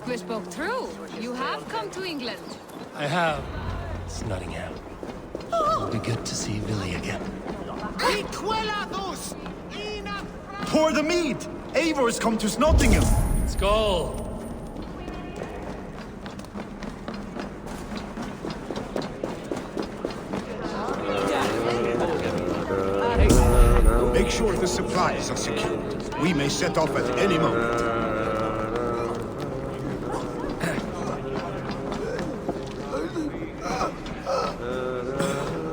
We spoke true. You have come to England. I have. It's Nottingham. It'll be good to see Billy again. Pour the mead! Eivor's come to Nottingham! Skål! Make sure the supplies are secured. We may set off at any moment.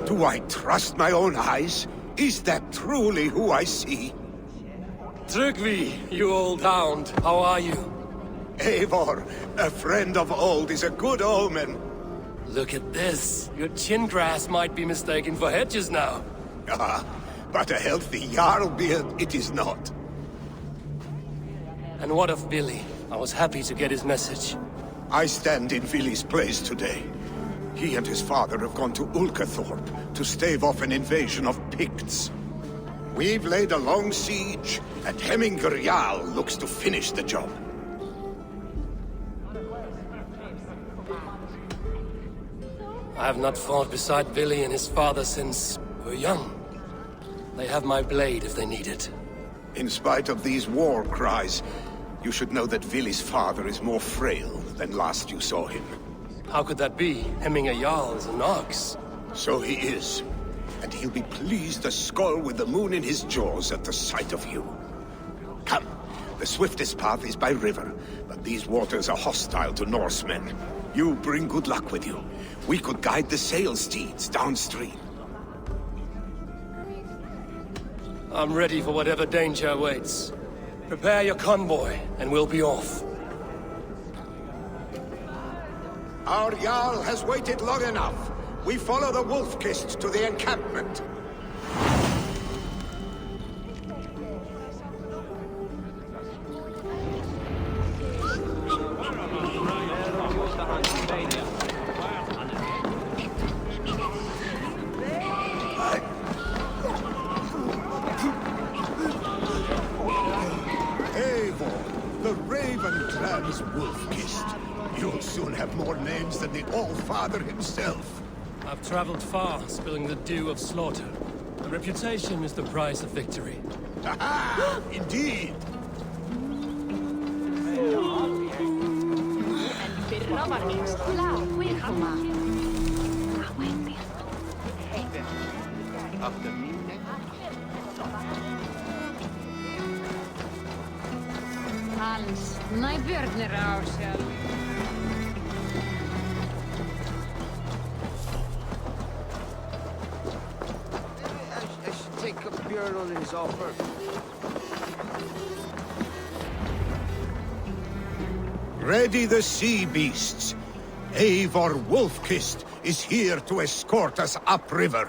Do I trust my own eyes? Is that truly who I see? Trygvi, you old hound. How are you? Eivor, a friend of old is a good omen. Look at this. Your chin grass might be mistaken for hedges now. Ah, but a healthy Jarl beard it is not. And what of Billy? I was happy to get his message. I stand in Vili's place today. He and his father have gone to Ulkathorpe to stave off an invasion of Picts. We've laid a long siege, and Hemminger Jarl looks to finish the job. I have not fought beside Billy and his father since we were young. They have my blade if they need it. In spite of these war cries, you should know that Vili's father is more frail than last you saw him. How could that be? Hemminger Jarl is an ox. So he is. And he'll be pleased as Skull with the moon in his jaws at the sight of you. Come, the swiftest path is by river, but these waters are hostile to Norsemen. You bring good luck with you. We could guide the sail steeds downstream. I'm ready for whatever danger awaits. Prepare your convoy, and we'll be off. Our Jarl has waited long enough. We follow the Wolf-Kist to the encampment. Eivor, the Raven Clan's Wolf-Kist. You'll soon have more names than the All-Father himself. I've traveled far, spilling the dew of slaughter. A reputation is the price of victory. Aha! Indeed! Hans, nej björnir á sjálf. I should take up Björn on his offer. Ready the sea beasts. Eivor Wolf-Kist is here to escort us upriver.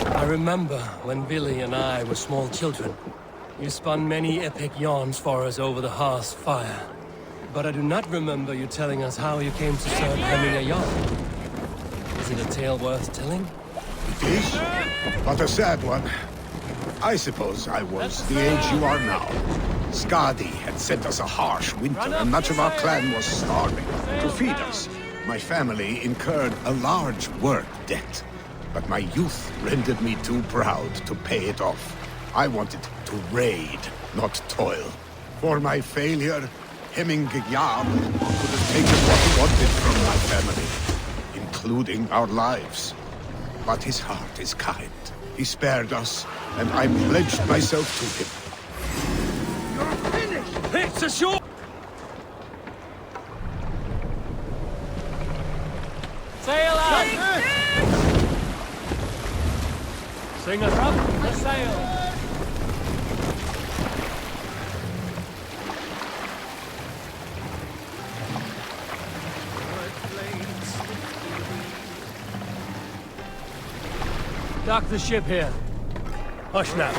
I remember when Billy and I were small children. You spun many epic yarns for us over the hearth's fire. But I do not remember you telling us how you came to serve Hemminger Jarl. Is it a tale worth telling? It is, but a sad one. I suppose I was the age you are now. Skadi had sent us a harsh winter, and much of our clan was starving. To feed us, my family incurred a large work debt. But my youth rendered me too proud to pay it off. I wanted to raid, not toil. For my failure, Hemminger Jarl could have taken what he wanted from my family, including our lives. But his heart is kind. He spared us, and I pledged myself to him. You're finished! It's ashore! Sail out! Sing us up the sail! Dock the ship here. Hush now.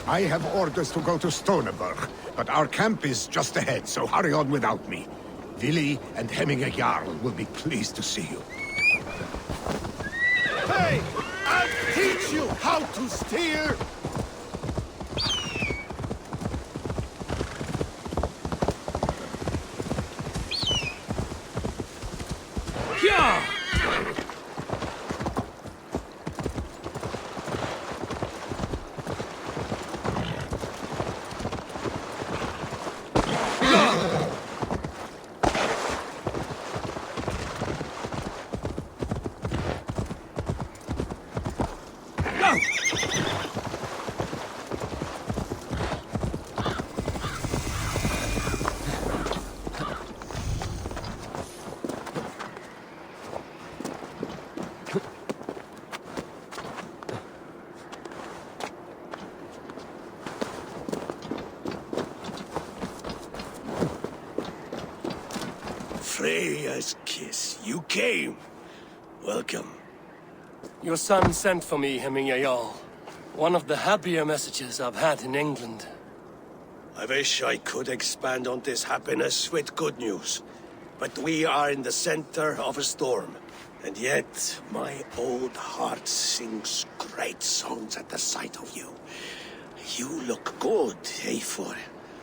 I have orders to go to Stoneberg, but our camp is just ahead, so hurry on without me. Willi and Hemminger Jarl will be pleased to see you. Hey! I'll teach you how to steer! Yeah! Freya's kiss. You came. Welcome. Your son sent for me, Hemminger Jarl. One of the happier messages I've had in England. I wish I could expand on this happiness with good news. But we are in the center of a storm. And yet, my old heart sings great songs at the sight of you. You look good, Eivor.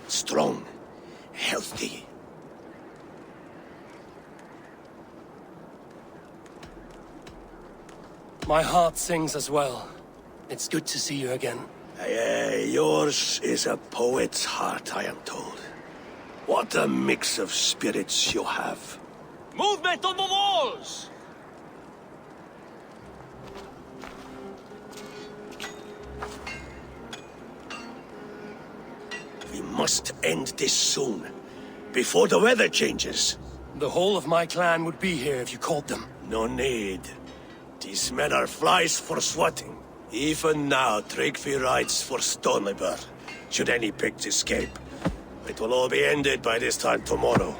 Strong, healthy. My heart sings as well. It's good to see you again. Yours is a poet's heart, I am told. What a mix of spirits you have. Movement on the walls! We must end this soon, before the weather changes. The whole of my clan would be here if you called them. No need. These men are flies for swatting. Even now, Tryggvi rides for Stoneberg. Should any Picts escape, it will all be ended by this time tomorrow.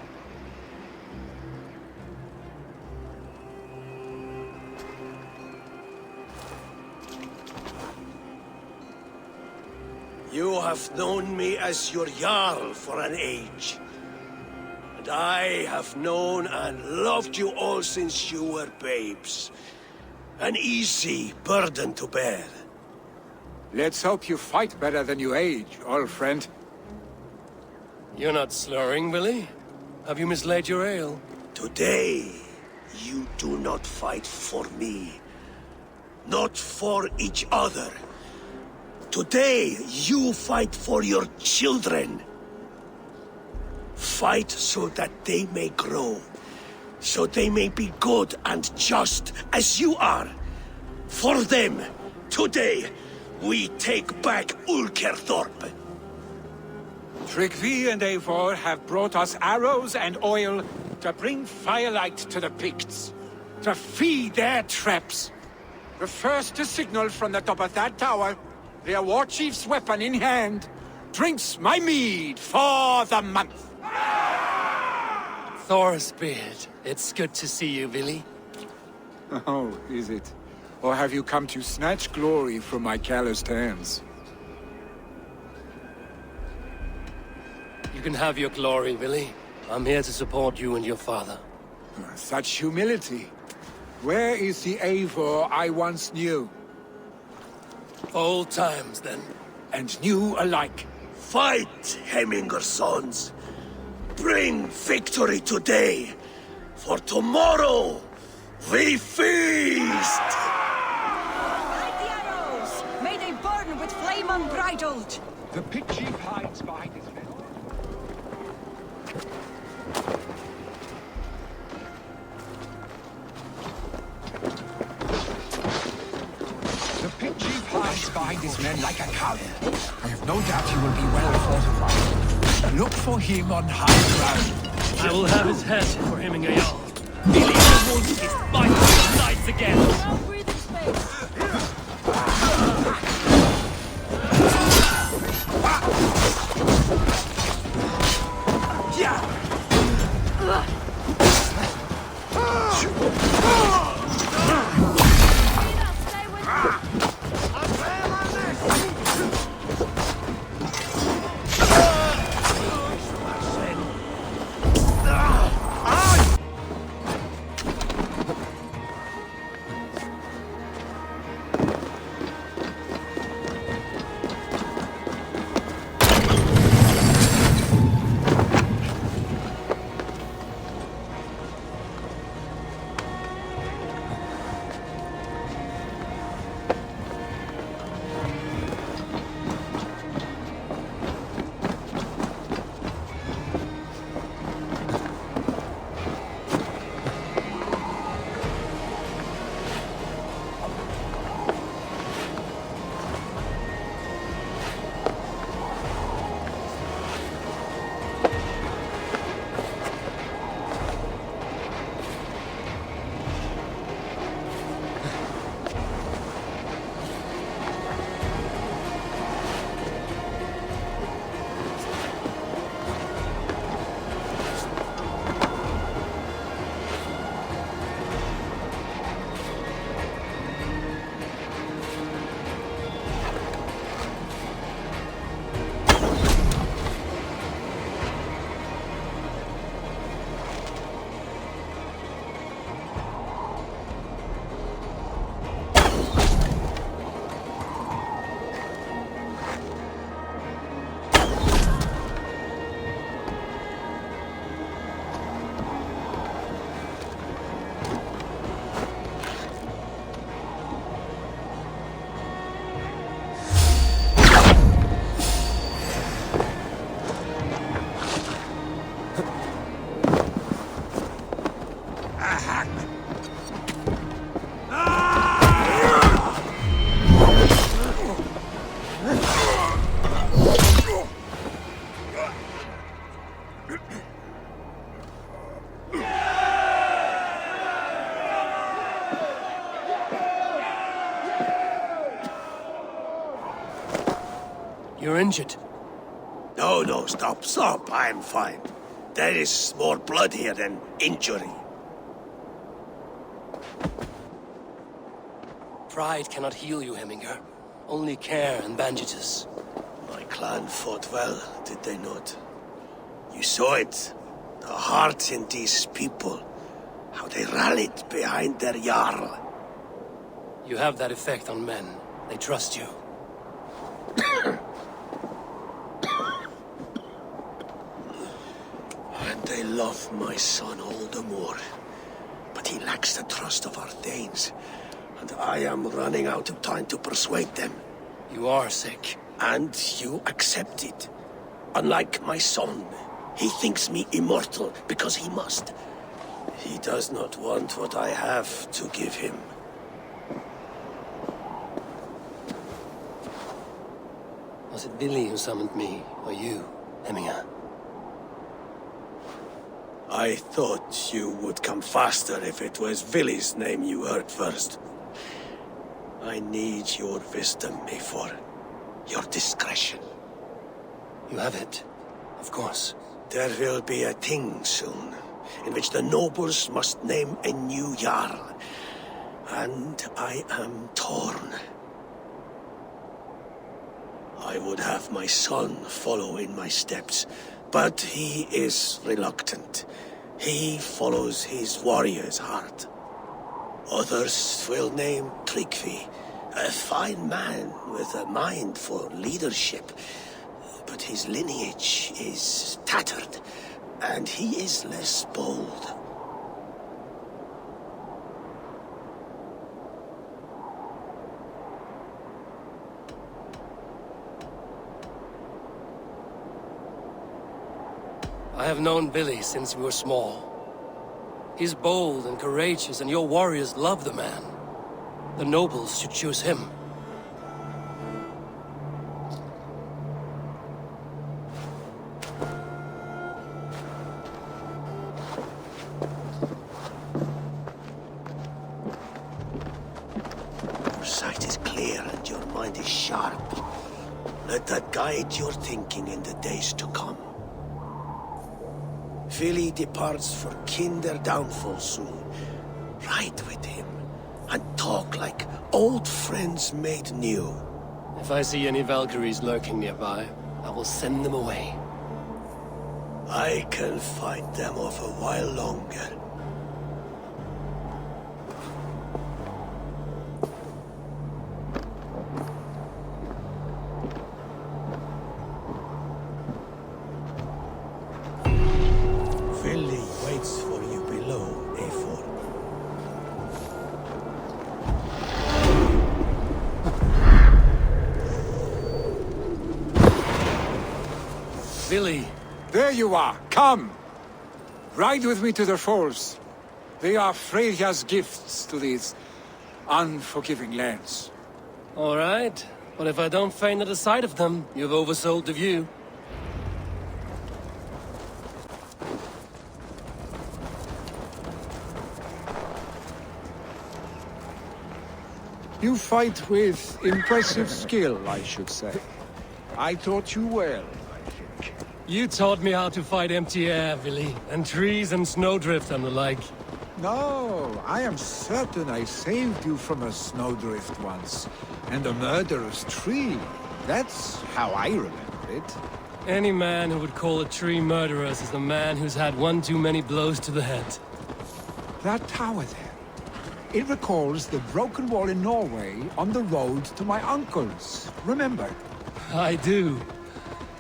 You have known me as your Jarl for an age. And I have known and loved you all since you were babes. An easy burden to bear. Let's hope you fight better than you age, old friend. You're not slurring, Willie? Have you mislaid your ale? Today, you do not fight for me. Not for each other. Today, you fight for your children. Fight so that they may grow. So they may be good and just as you are. For them, today, we take back Ulkerthorpe. Tryggvi and Eivor have brought us arrows and oil to bring firelight to the Picts, to feed their traps. The first to signal from the top of that tower, their war chief's weapon in hand, drinks my mead for the month. Thor's beard. It's good to see you, Willie. Oh, is it? Or have you come to snatch glory from my calloused hands? You can have your glory, Willie. I'm here to support you and your father. Such humility. Where is the Eivor I once knew? Old times, then. And new alike. Fight, Hemminger sons. Bring victory today. For tomorrow, we feast! out! The pig chief hides behind his men. The pig chief hides behind his men like a coward. I have no doubt he will be well fortified. Look for him on high ground. I will have his head for Hemingway. Billy the wolf is biting the sides again! No breathing space. Stay with me. You're injured. No, stop. I'm fine. There is more blood here than injury. Pride cannot heal you, Heminger. Only care and bandages. My clan fought well, did they not? You saw it. The heart in these people. How they rallied behind their Jarl. You have that effect on men. They trust you. And they love my son all the more. But he lacks the trust of our Thanes. And I am running out of time to persuade them. You are sick. And you accept it. Unlike my son, he thinks me immortal because he must. He does not want what I have to give him. Was it Billy who summoned me, or you, Heminger? I thought you would come faster if it was Villy's name you heard first. I need your wisdom, Mayfor. Your discretion. You have it, of course. There will be a thing soon, in which the nobles must name a new Jarl. And I am torn. I would have my son follow in my steps, but he is reluctant. He follows his warrior's heart. Others will name Tryggvi, a fine man with a mind for leadership. But his lineage is tattered, and he is less bold. have known Billy since we were small. He's bold and courageous, and your warriors love the man. The nobles should choose him. Your sight is clear and your mind is sharp. Let that guide your thinking in the days to come. Vili departs for kinder downfall soon. Ride with him, and talk like old friends made new. If I see any Valkyries lurking nearby, I will send them away. I can fight them off a while longer. Vili waits for you below, Eivor. Billy! There you are. Come. Ride with me to the falls. They are Freya's gifts to these unforgiving lands. All right, but if I don't faint at the sight of them, you've oversold the view. You fight with impressive skill, I should say. I taught you well, I think. You taught me how to fight empty air, Billy, and trees and snowdrift and the like. No, I am certain I saved you from a snowdrift once, and a murderous tree. That's how I remember it. Any man who would call a tree murderous is a man who's had one too many blows to the head. That tower there. It recalls the broken wall in Norway on the road to my uncle's. Remember? I do.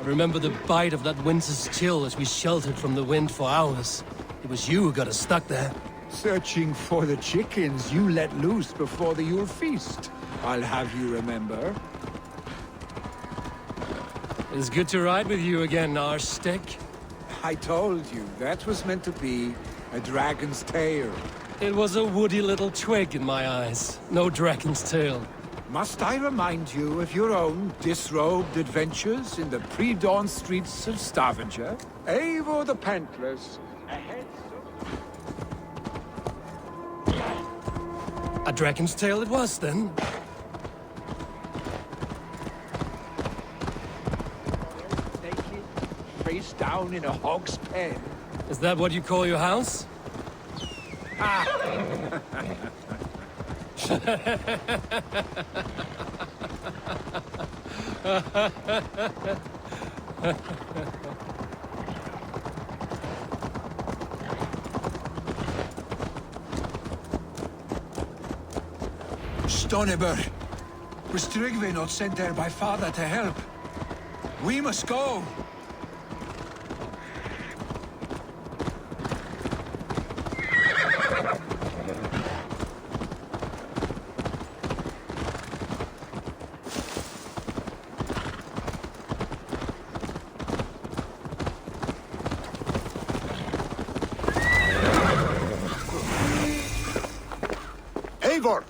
I remember the bite of that winter's chill as we sheltered from the wind for hours. It was you who got us stuck there. Searching for the chickens you let loose before the Yule feast. I'll have you remember. It's good to ride with you again, Arstick. I told you, that was meant to be a dragon's tail. It was a woody little twig in my eyes. No dragon's tail. Must I remind you of your own disrobed adventures in the pre-dawn streets of Stavanger? Eivor the Pantless, ahead. A dragon's tail it was, then? Naked, face down in a hog's pen. Is that what you call your house? Stoneber, was Tryggve not sent there by father to help? We must go. Eivor!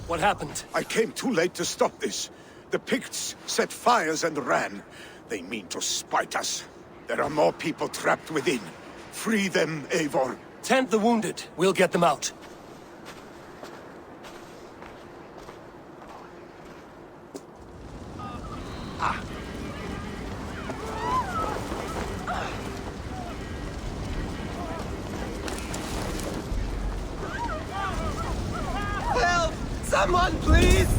What happened? I came too late to stop this. The Picts set fires and ran. They mean to spite us. There are more people trapped within. Free them, Eivor. Tend the wounded. We'll get them out. Help! Someone, please!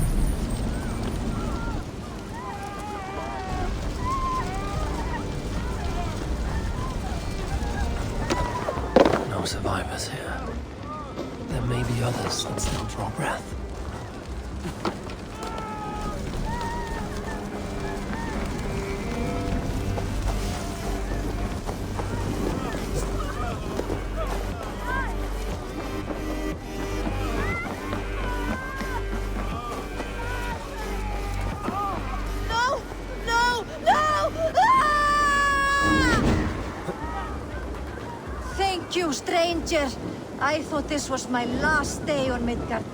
No survivors here. There may be others that still draw breath. No! No! No! Ah! creature! I thought this was my last day on Midgard.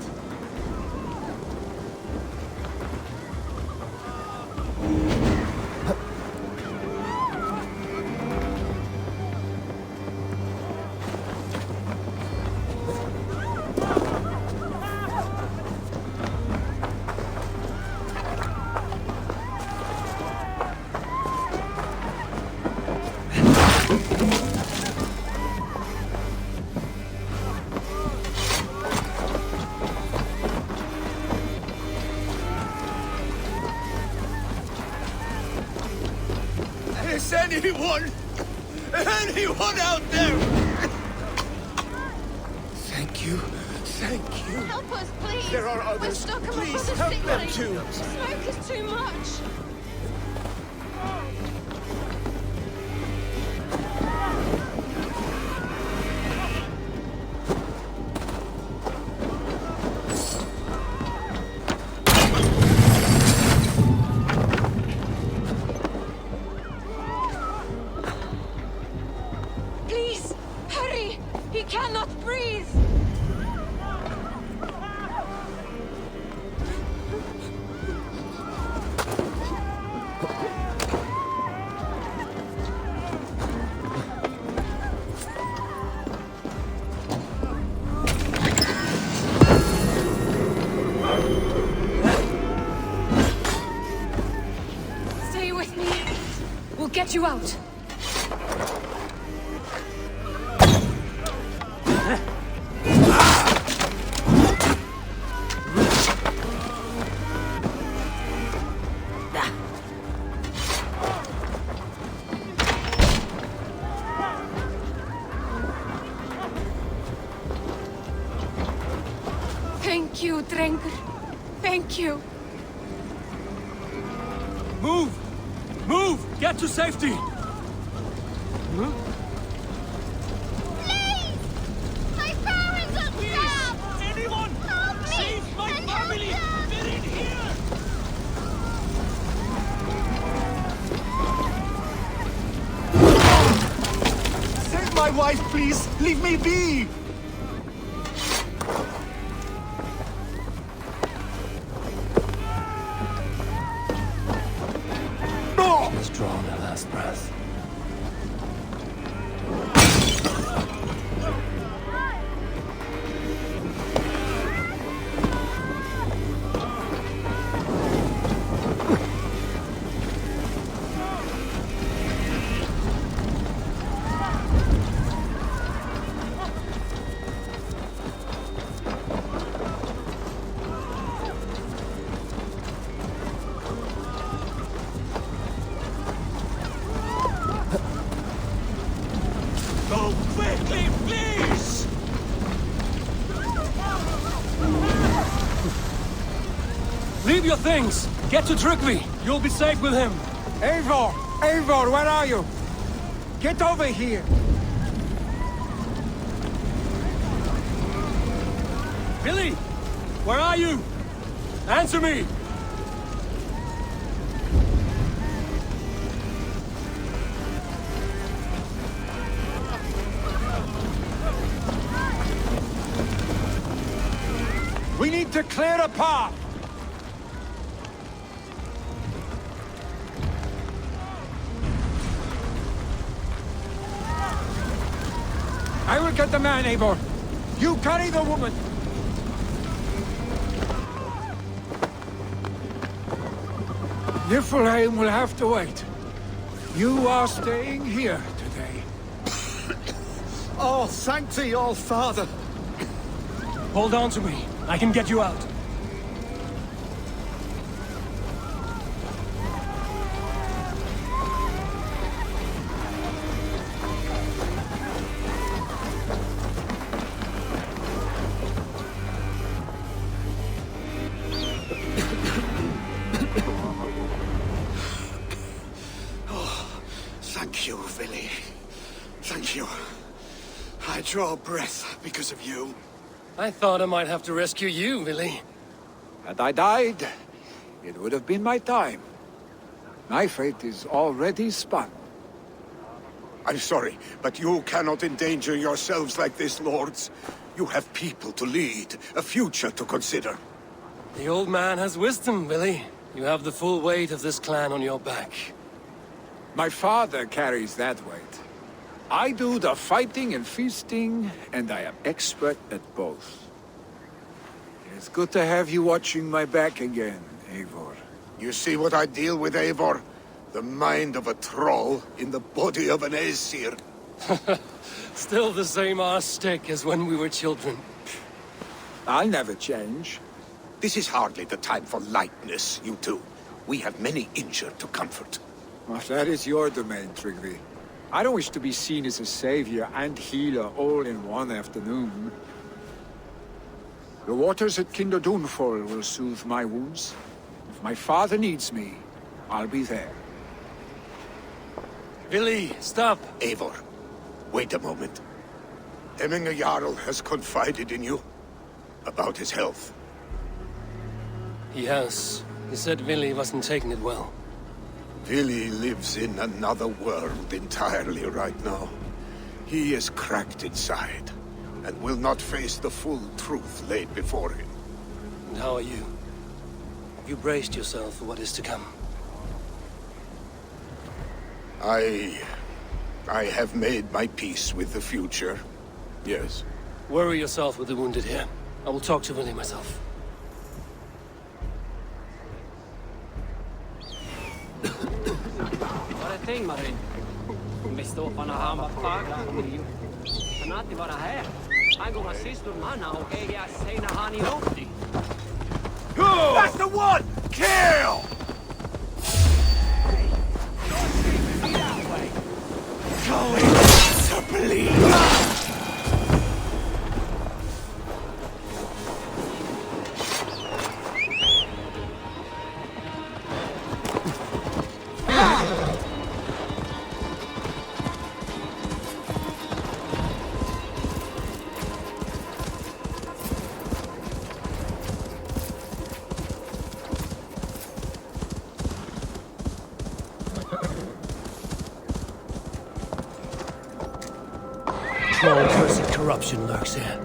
Is anyone out there? Thank you. Thank you. Help us, please! There are We're others. stuck on Please the help them ceiling. too. The smoke is too much! Please, hurry! He cannot breathe! Stay with me. We'll get you out. Thank you, Drengur. Thank you. Move! Move! Get to safety! Please! My parents are trapped! Anyone! Help me! Save my And help family! them! They're in here! Save my wife, please! Leave me be! Has drawn her last breath. Go quickly, please! Leave your things! Get to Tryggvi! You'll be safe with him! Eivor! Eivor, where are you? Get over here! Billy! Where are you? Answer me! We need to clear a path! I will get the man, Eivor. You carry the woman. Niflheim will have to wait. You are staying here today. Oh, thank thee, all father. Hold on to me. I can get you out. Thank you, Vili. Thank you. I draw breath because of you. I thought I might have to rescue you, Billy. Had I died, it would have been my time. My fate is already spun. I'm sorry, but you cannot endanger yourselves like this, lords. You have people to lead, a future to consider. The old man has wisdom, Billy. You have the full weight of this clan on your back. My father carries that weight. I do the fighting and feasting, and I am expert at both. It's good to have you watching my back again, Eivor. You see what I deal with, Eivor? The mind of a troll in the body of an Aesir. Still the same arse stick as when we were children. I'll never change. This is hardly the time for lightness, you two. We have many injured to comfort. Well, that is your domain, Tryggvi. I don't wish to be seen as a savior and healer all in one afternoon. The waters at Kinderdunfall will soothe my wounds. If my father needs me, I'll be there. Billy, stop! Eivor, wait a moment. Hemminger Jarl has confided in you about his health. He has. He said Billy wasn't taking it well. Vili lives in another world entirely right now. He is cracked inside, and will not face the full truth laid before him. And how are you? Have you braced yourself for what is to come? I have made my peace with the future. Yes. Worry yourself with the wounded here. I will talk to Billy myself. Tänk Marie. Vi står på när han var faglig. Han har alltid varit här. Han går sist ur manna och jag säger när han är åktig. That's the one! Kill! Going to bleed! Small cursed corruption lurks here.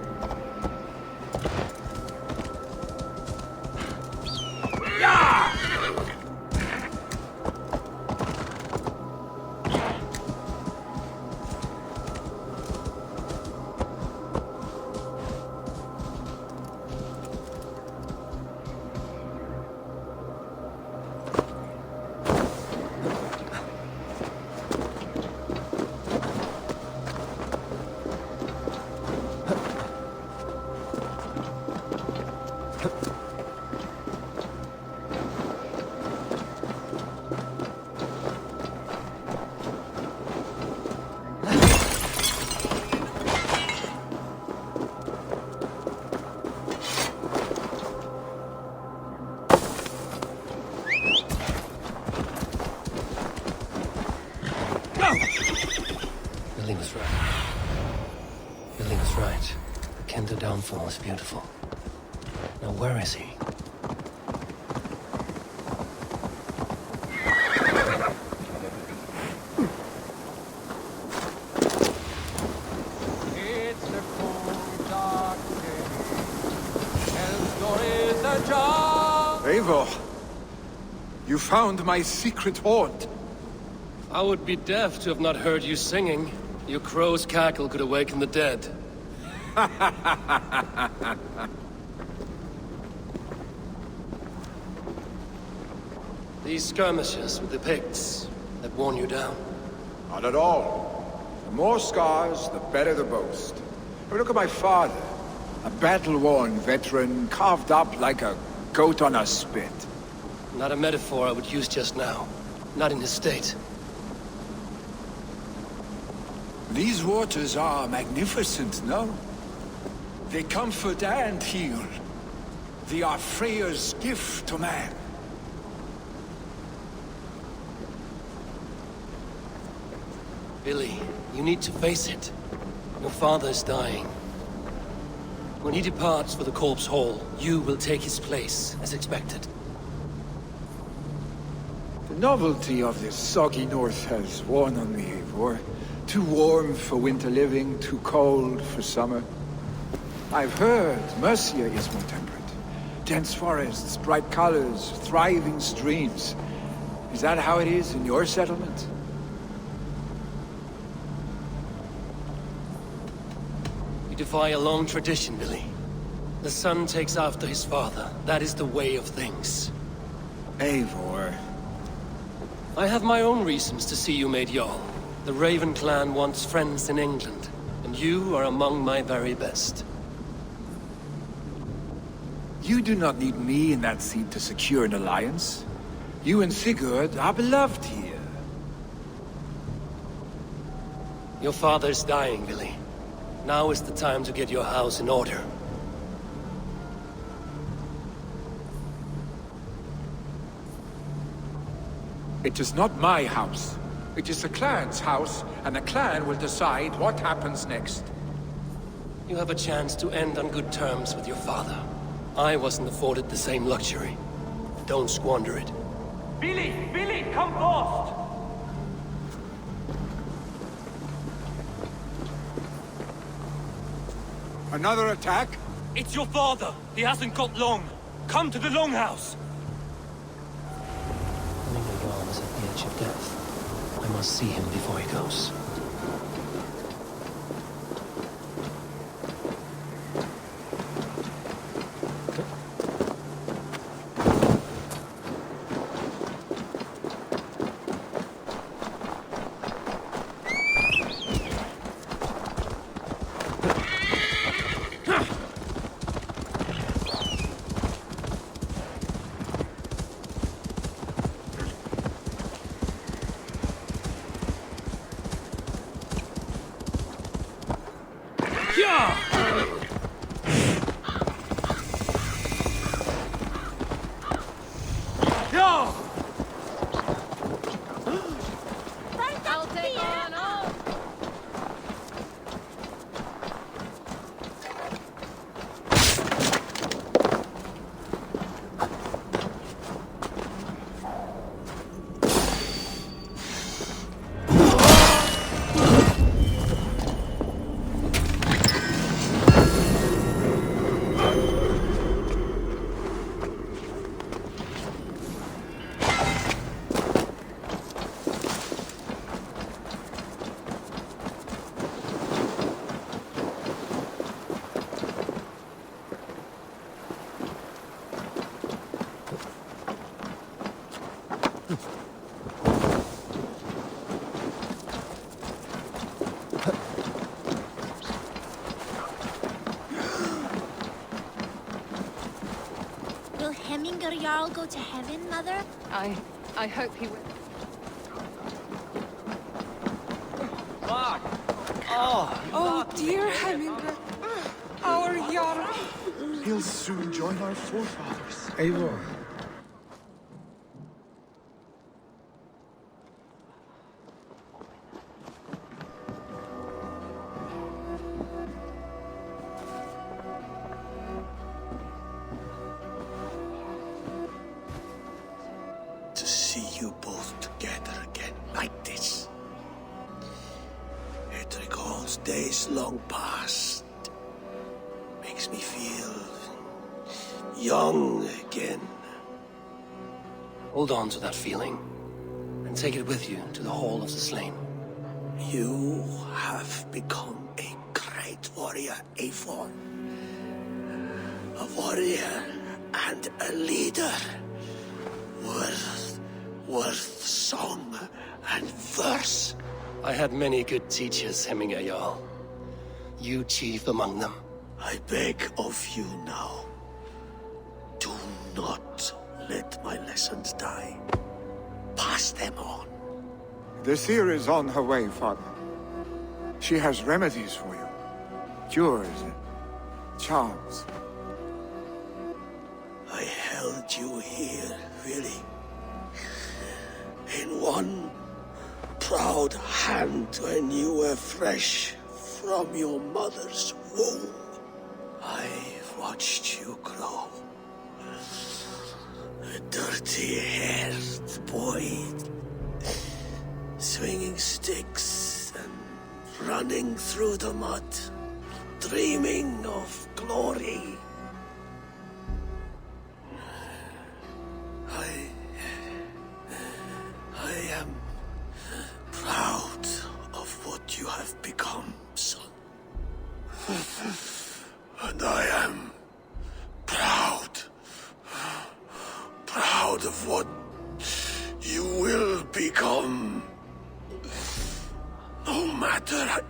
Billy was right. Billy was right. The Kenda downfall is beautiful. Now where is he? It's the cold dark day. Hell's is the job. Eivor, you found my secret haunt. I would be deaf to have not heard you singing. Your crow's cackle could awaken the dead. These skirmishes with the Picts that worn you down. Not at all. The more scars, the better the boast. But look at my father. A battle-worn veteran, carved up like a goat on a spit. Not a metaphor I would use just now. Not in his state. These waters are magnificent, no? They comfort and heal. They are Freya's gift to man. Billy, you need to face it. Your father is dying. When he departs for the Corpse Hall, you will take his place, as expected. The novelty of this soggy north has worn on me, Eivor. Too warm for winter living, too cold for summer. I've heard Mercia is more temperate. Dense forests, bright colors, thriving streams. Is that how it is in your settlement? You defy a long tradition, Billy. The son takes after his father. That is the way of things. Eivor. I have my own reasons to see you made Jarl. The Raven clan wants friends in England, and you are among my very best. You do not need me in that seat to secure an alliance. You and Sigurd are beloved here. Your father's dying, Billy. Now is the time to get your house in order. It is not my house. It is the clan's house, and the clan will decide what happens next. You have a chance to end on good terms with your father. I wasn't afforded the same luxury. Don't squander it. Billy! Billy, come fast! Another attack? It's your father. He hasn't got long. Come to the Longhouse. Knowing Jarl is at the edge of death, I must see him before he goes. I'll take on all. Will Hemminger Jarl go to heaven, Mother? I hope he will. Fuck! Oh! Oh, dear Hemminger. Our Jarl. He'll soon join our forefathers. Eivor. To see you both together again like this. It recalls days long past. Makes me feel young again. Hold on to that feeling, and take it with you to the Hall of the Slain. You have become a great warrior, Eivor. A warrior and a leader. Worth song and verse. I had many good teachers, Hemminger Jarl. You chief among them. I beg of you now, do not let my lessons die. Pass them on. The seer is on her way, Father. She has remedies for you. Cures and charms. I held you here, really. In one proud hand when you were fresh from your mother's womb. I've watched you grow. A dirty-haired boy, swinging sticks and running through the mud, dreaming of glory. I am proud of what you have become, son. And I am proud of what you will become. No matter.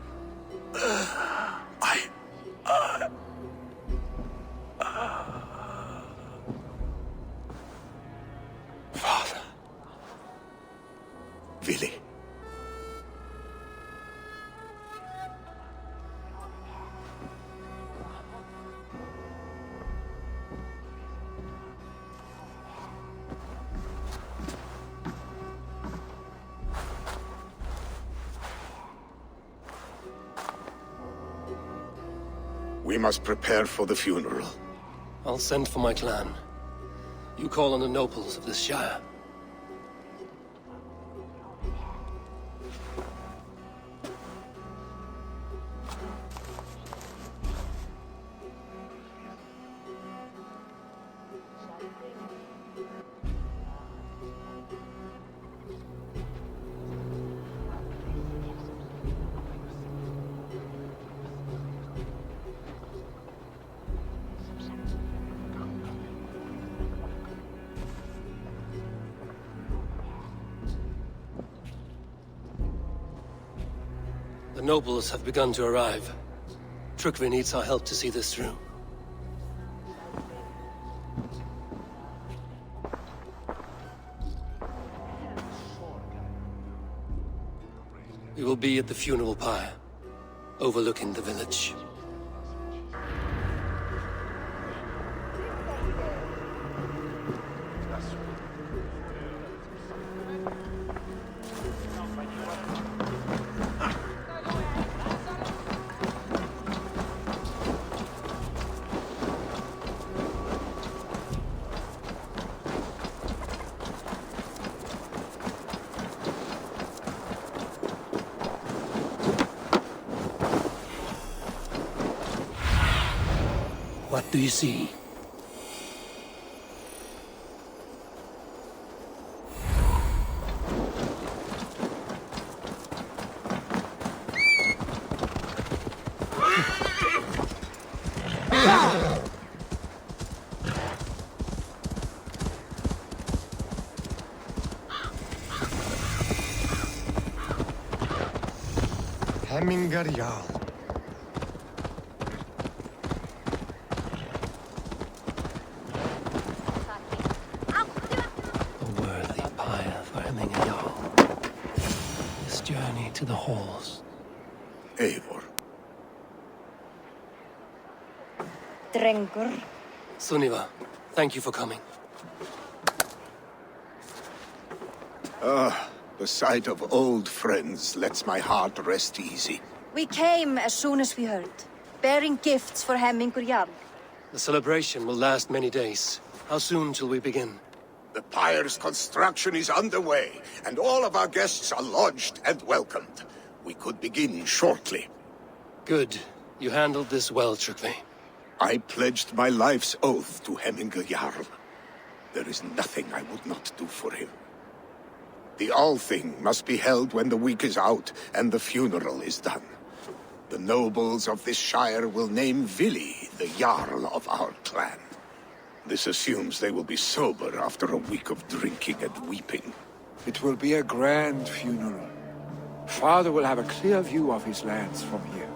Father. Willy. We must prepare for the funeral. I'll send for my clan. You call on the nobles of this shire. The nobles have begun to arrive. Trukvi needs our help to see this through. We will be at the funeral pyre, overlooking the village. What do you see? Hemmingarjarl. Journey to the halls. Eivor. Drengur. Sunniva, thank you for coming. The sight of old friends lets my heart rest easy. We came as soon as we heard, bearing gifts for Hemmingur Jarl. The celebration will last many days. How soon till we begin? The pyre's construction is underway, and all of our guests are lodged and welcomed. We could begin shortly. Good. You handled this well, Trukvi. I pledged my life's oath to Hemmingur Jarl. There is nothing I would not do for him. The Althing must be held when the week is out and the funeral is done. The nobles of this shire will name Willy the Jarl of our clan. This assumes they will be sober after a week of drinking and weeping. It will be a grand funeral. Father will have a clear view of his lands from here.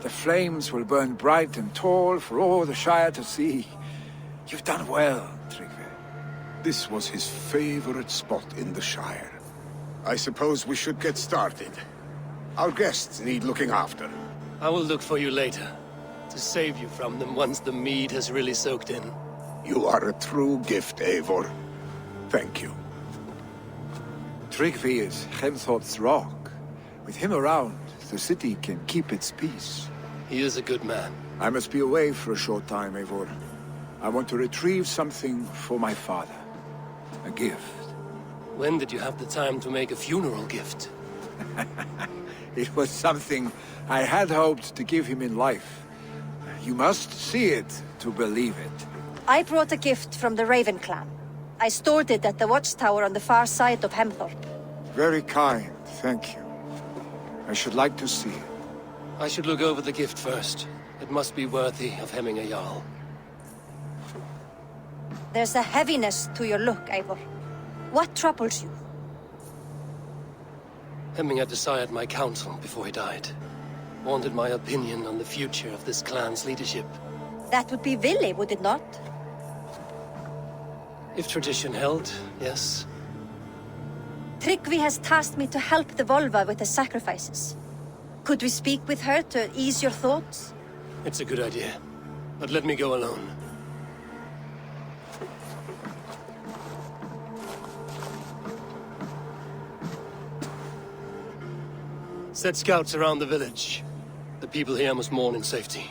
The flames will burn bright and tall for all the Shire to see. You've done well, Trygve. This was his favorite spot in the Shire. I suppose we should get started. Our guests need looking after. I will look for you later, to save you from them once the mead has really soaked in. You are a true gift, Eivor. Thank you. Trygve is Hemthorp's rock. With him around, the city can keep its peace. He is a good man. I must be away for a short time, Eivor. I want to retrieve something for my father. A gift. When did you have the time to make a funeral gift? It was something I had hoped to give him in life. You must see it to believe it. I brought a gift from the Raven clan. I stored it at the watchtower on the far side of Hemthorpe. Very kind, thank you. I should like to see it. I should look over the gift first. It must be worthy of Hemming a Jarl. There's a heaviness to your look, Eivor. What troubles you? Hemming had desired my counsel before he died. Wanted my opinion on the future of this clan's leadership. That would be Vili, would it not? If tradition held, yes. Tryggvi has tasked me to help the Volva with the sacrifices. Could we speak with her to ease your thoughts? It's a good idea. But let me go alone. Set scouts around the village. The people here must mourn in safety.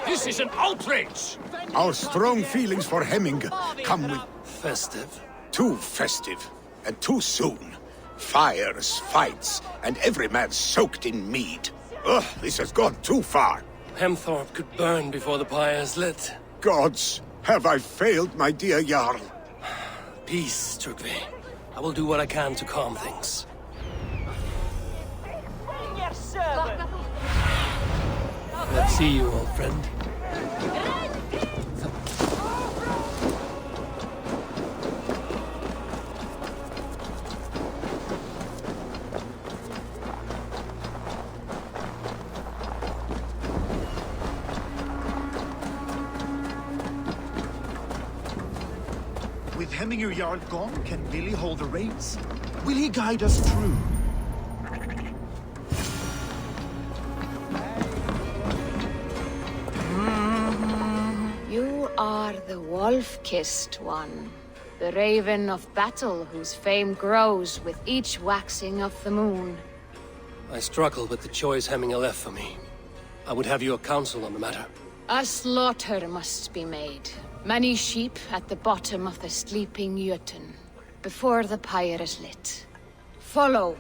This is an outrage! Our strong feelings for Hemming come with... Festive. Too festive, and too soon. Fires, fights, and every man soaked in mead. Ugh, this has gone too far. Hemthorpe could burn before the pyre's lit. Gods, have I failed my dear Jarl? Peace, Tryggvi. I will do what I can to calm things. Let's see you, old friend. With Hemminger Jarl gone, can Vili hold the reins? Will he guide us through? You are the wolf-kissed one. The raven of battle whose fame grows with each waxing of the moon. I struggle with the choice Hemminger left for me. I would have your counsel on the matter. A slaughter must be made. Many sheep at the bottom of the sleeping Jötun, before the pyre is lit. Follow.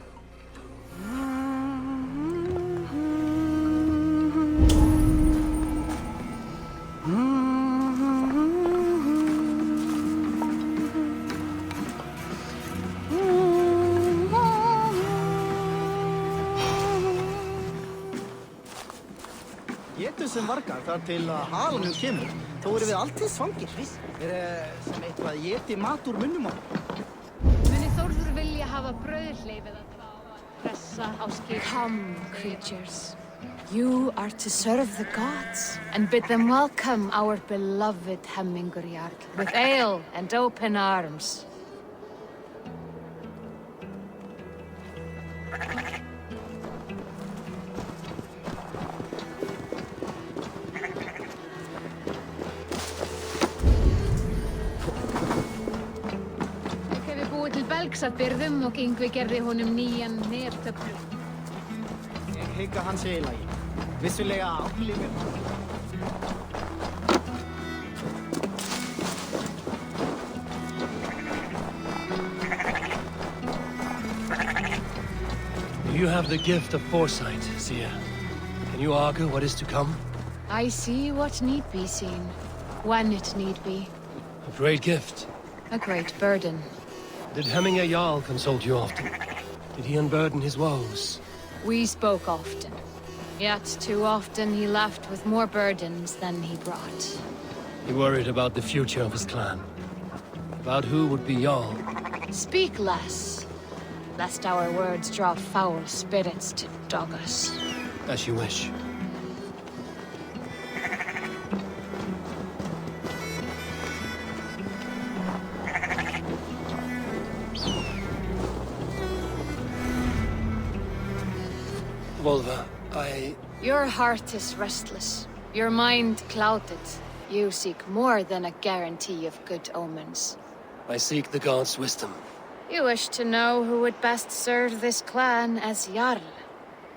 Getum sem vargar þar til að halanum kemur, þá erum við alltið svangir. Sem eitthvað éti mat úr munnum á. Muni Þórður vilja hafa brauðhleifið að fá að pressa á skip. Come, creatures. You are to serve the gods and bid them welcome our beloved Hemmingur Jarl with ale and open arms. yxað byrðum og Yngvi gerði honum nýjan nertöflu. Ég hygg að hann sé í lagi. Vissulega aflífið. You have the gift of foresight, Seer. Can you argue what is to come? I see what need be seen, when it need be. A great gift. A great burden. Did Hemminger Jarl consult you often? Did he unburden his woes? We spoke often. Yet too often he left with more burdens than he brought. He worried about the future of his clan. About who would be Jarl. Speak less, lest our words draw foul spirits to dog us. As you wish. Volva, Your heart is restless. Your mind clouded. You seek more than a guarantee of good omens. I seek the gods' wisdom. You wish to know who would best serve this clan as Jarl.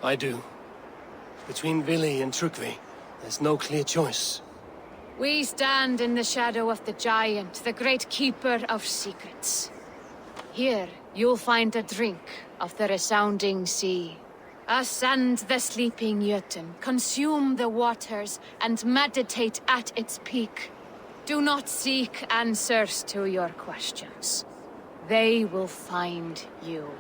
I do. Between Vili and Trukvi, there's no clear choice. We stand in the shadow of the giant, the great keeper of secrets. Here, you'll find a drink of the resounding sea. Ascend the sleeping Jötun, consume the waters, and meditate at its peak. Do not seek answers to your questions. They will find you.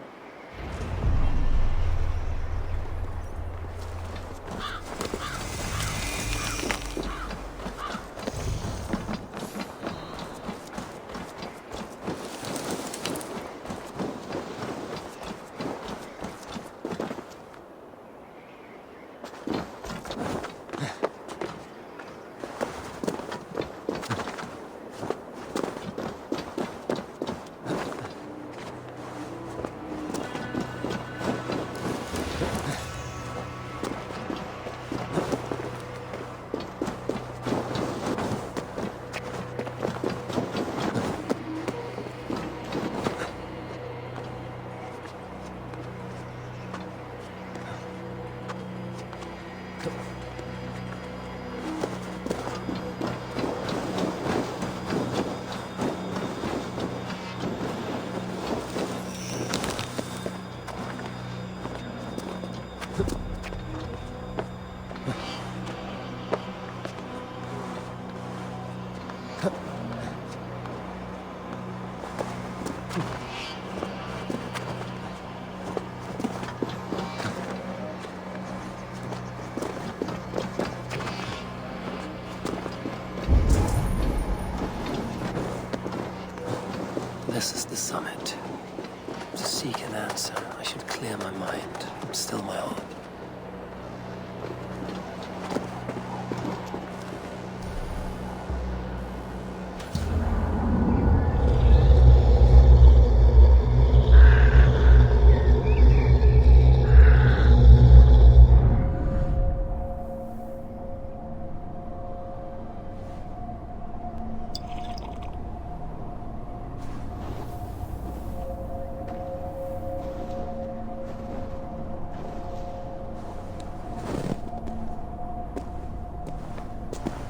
This is the summit. To seek an answer, I should clear my mind, still my heart.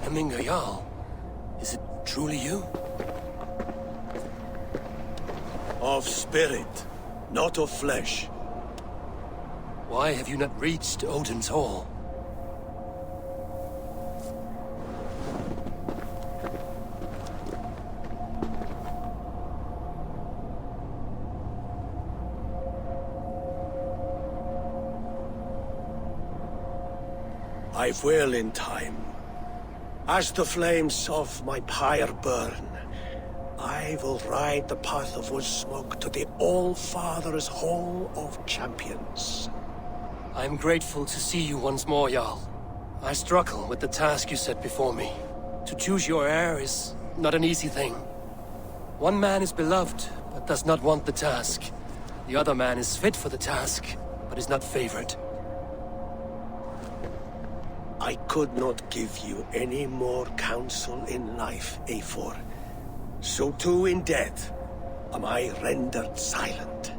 Hemminger Jarl, is it truly you? Of spirit, not of flesh. Why have you not reached Odin's Hall? I will in time. As the flames of my pyre burn, I will ride the path of wood smoke to the All-Father's Hall of Champions. I am grateful to see you once more, Jarl. I struggle with the task you set before me. To choose your heir is not an easy thing. One man is beloved, but does not want the task. The other man is fit for the task, but is not favored. I could not give you any more counsel in life, Eivor. So too in death. am I rendered silent.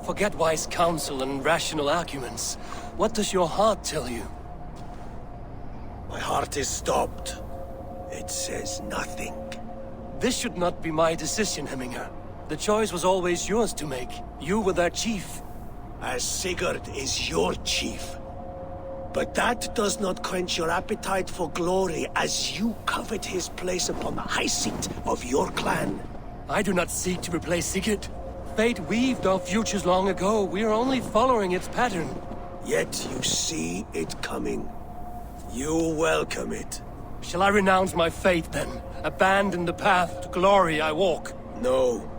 Forget wise counsel and rational arguments. What does your heart tell you? My heart is stopped. It says nothing. This should not be my decision, Hemminger. The choice was always yours to make. You were their chief. As Sigurd is your chief. But that does not quench your appetite for glory as you covet his place upon the high seat of your clan. I do not seek to replace Sigurd. Fate weaved our futures long ago. We are only following its pattern. Yet you see it coming. You welcome it. Shall I renounce my fate, then? Abandon the path to glory I walk? No.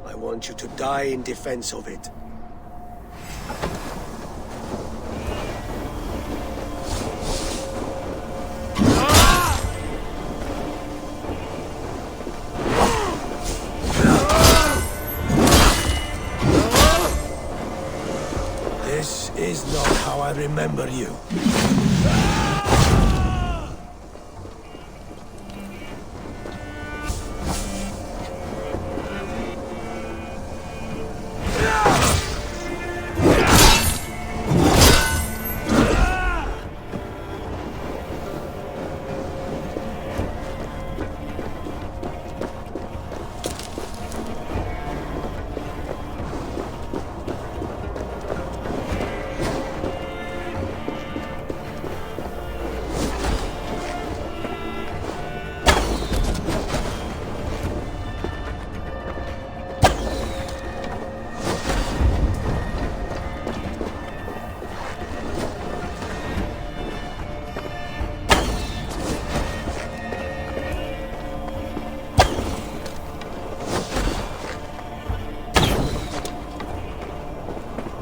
I want you to die in defense of it. This is not how I remember you.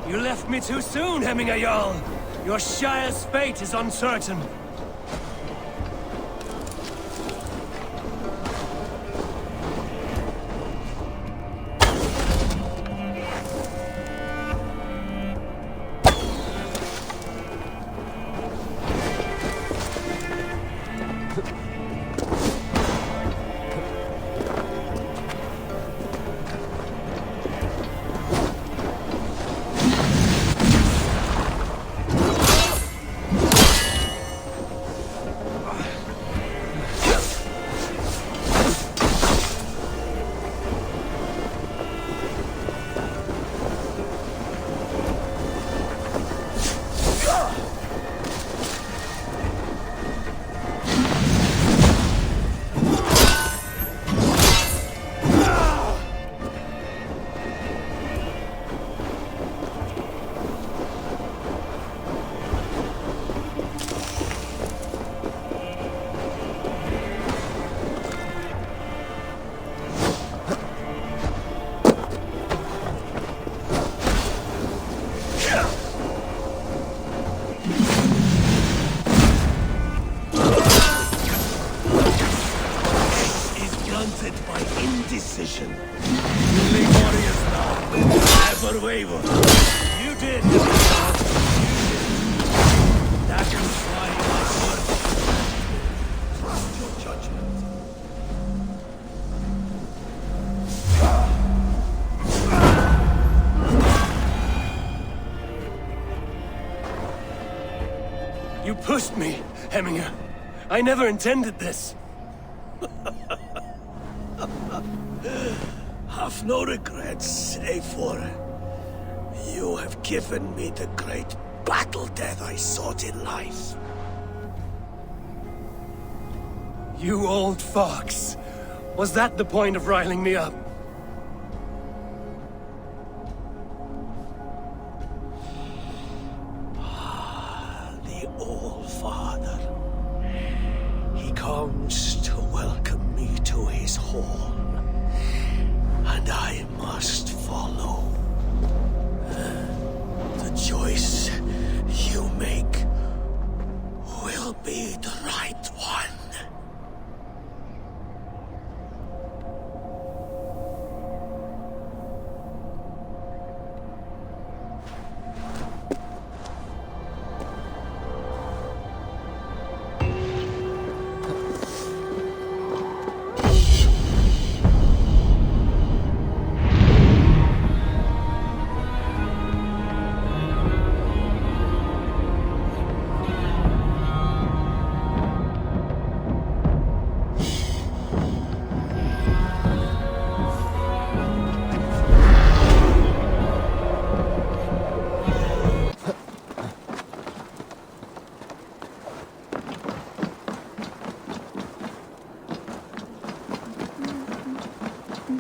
You left me too soon, Hemminger Jarl. Your Shire's fate is uncertain. Indecision. You leave warriors now. Never waver. You did. You did. That is why I serve. Trust your judgment. You pushed me, Hemminger. I never intended this. Have no regrets, save for you have given me the great battle death I sought in life. You old fox. Was that the point of riling me up? The All-Father. He comes to welcome me to his hall. And I must follow. The choice you make will be the right one.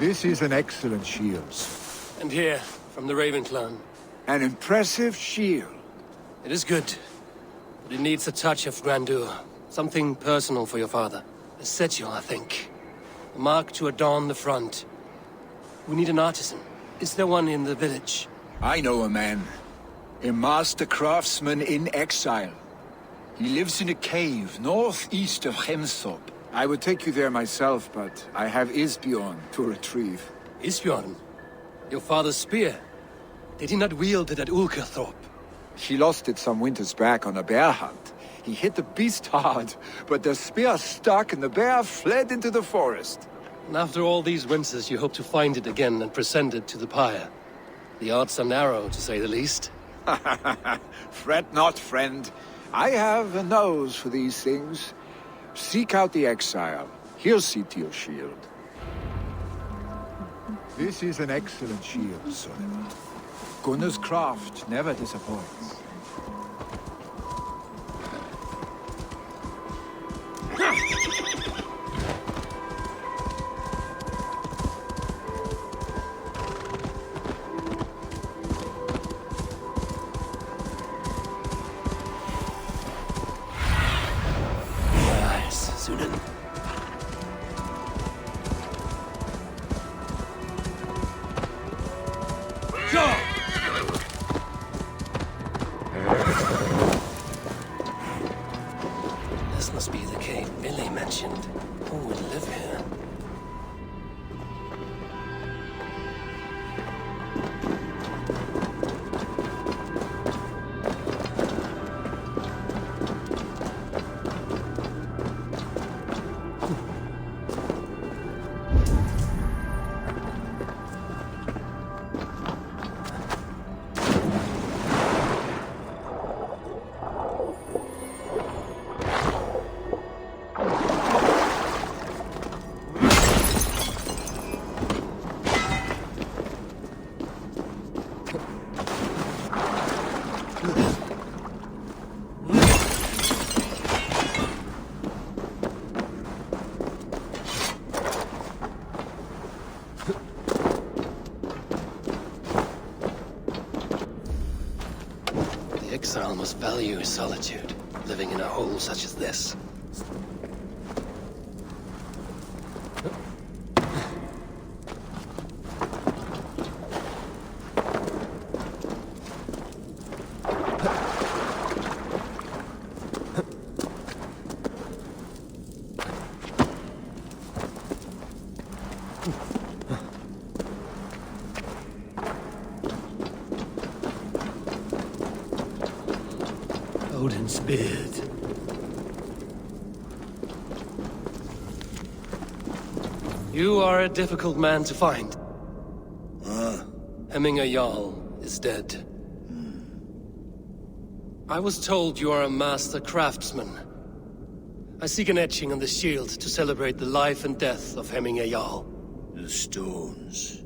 This is an excellent shield. And here, from the Raven clan. An impressive shield. It is good, but it needs a touch of grandeur. Something personal for your father. A sigil, I think. A mark to adorn the front. We need an artisan. Is there one in the village? I know a man. A master craftsman in exile. He lives in a cave northeast of Hemthorpe. I would take you there myself, but I have Isbjorn to retrieve. Isbjorn? Your father's spear? Did he not wield it at Ulkerthorpe? He lost it some winters back on a bear hunt. He hit the beast hard, but the spear stuck and the bear fled into the forest. And after all these winters, you hope to find it again and present it to the pyre. The odds are narrow, to say the least. Fret not, friend. I have a nose for these things. Seek out the exile. He'll see to your shield. This is an excellent shield, Sullivan. Gunnar's craft never disappoints. This must be the cave Billy mentioned. Who would live here? The exile must value his solitude, living in a hole such as this. Odin's beard. You are a difficult man to find. Hemminger Jarl is dead. I was told you are a master craftsman. I seek an etching on the shield to celebrate the life and death of Hemminger Jarl. The stones.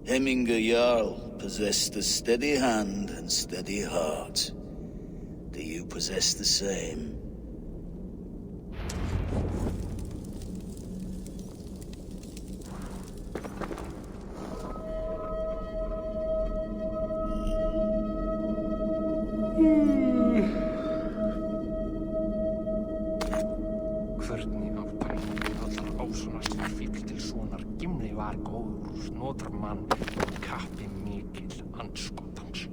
Hemminger Jarl possessed a steady hand and steady heart. Do you possess the same? Hvernig áttækning allar ásannast var fíll til sonar Gimli var góður, snotar mann, kappi mikil andskotans.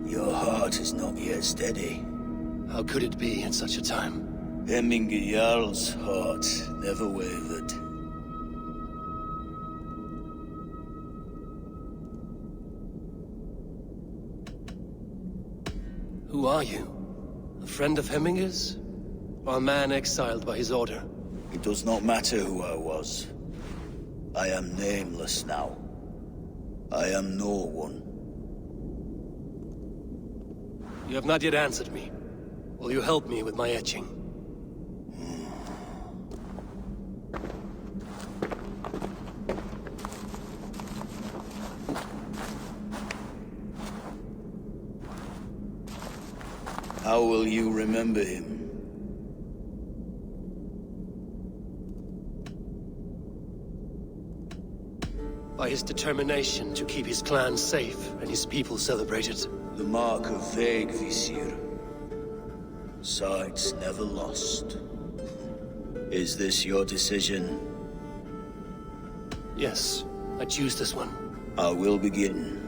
Your heart is not yet steady. How could it be at such a time? Hemminger Jarl's heart never wavered. Who are you? A friend of Hemminger's? Or a man exiled by his order? It does not matter who I was. I am nameless now. I am no one. You have not yet answered me. Will you help me with my etching? How will you remember him? By his determination to keep his clan safe and his people celebrated. The mark of Vegvisir. Sides never lost. Is this your decision? Yes, I choose this one. I will begin.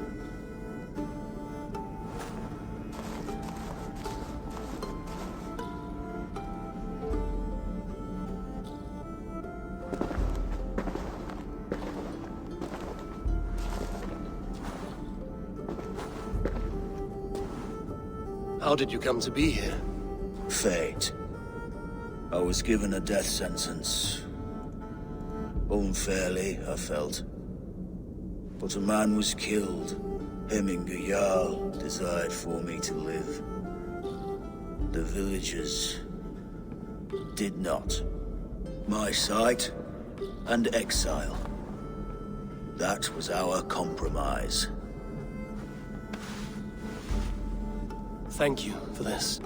How did you come to be here? Fate. I was given a death sentence. Unfairly, I felt. But a man was killed. Hemminger Jarl desired for me to live. The villagers did not. My sight and exile. That was our compromise. Thank you for this.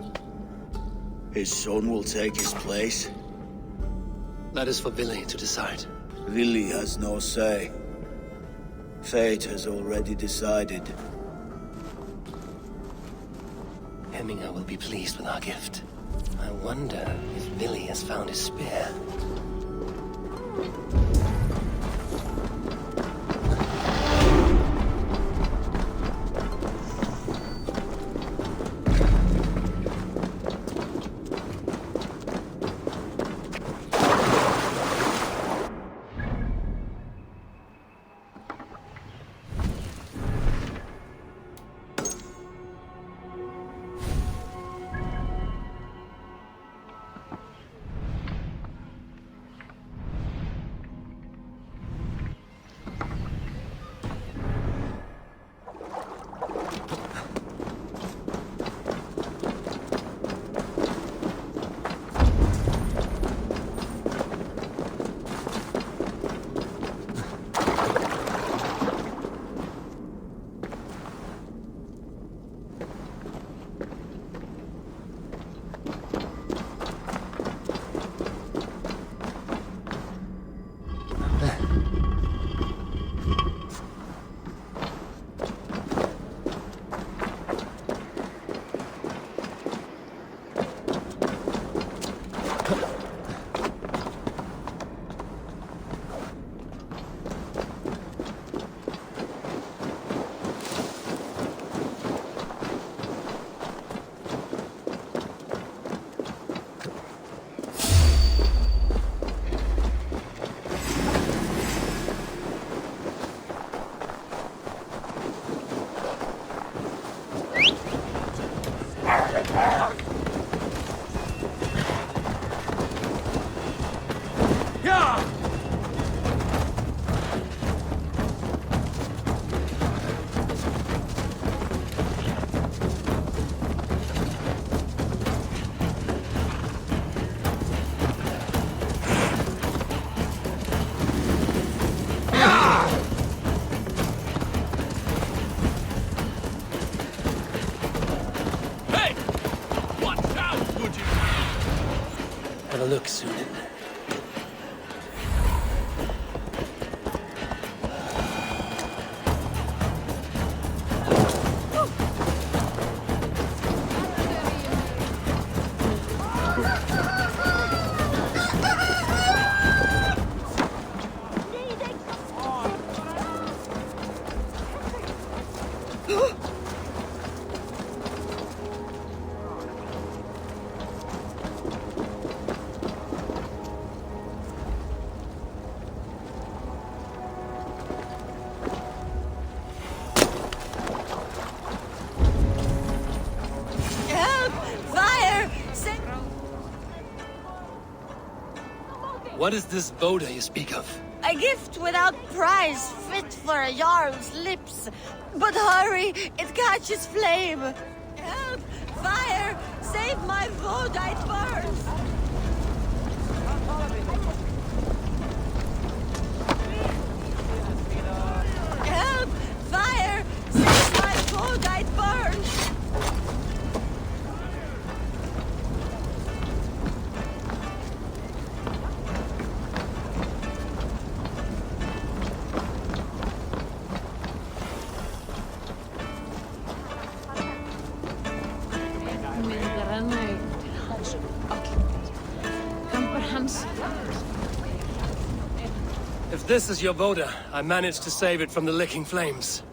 His son will take his place. That is for Vili to decide. Vili has no say. Fate has already decided. Hemminger will be pleased with our gift. I wonder if Vili has found his spear. Have a look soon. What is this Voda you speak of? A gift without price, fit for a Jarl's lips. But hurry, it catches flame. Help! Fire! Save my Voda, it burns! Help! Fire! Save my Voda, it burns! This is your Voda. I managed to save it from the licking flames.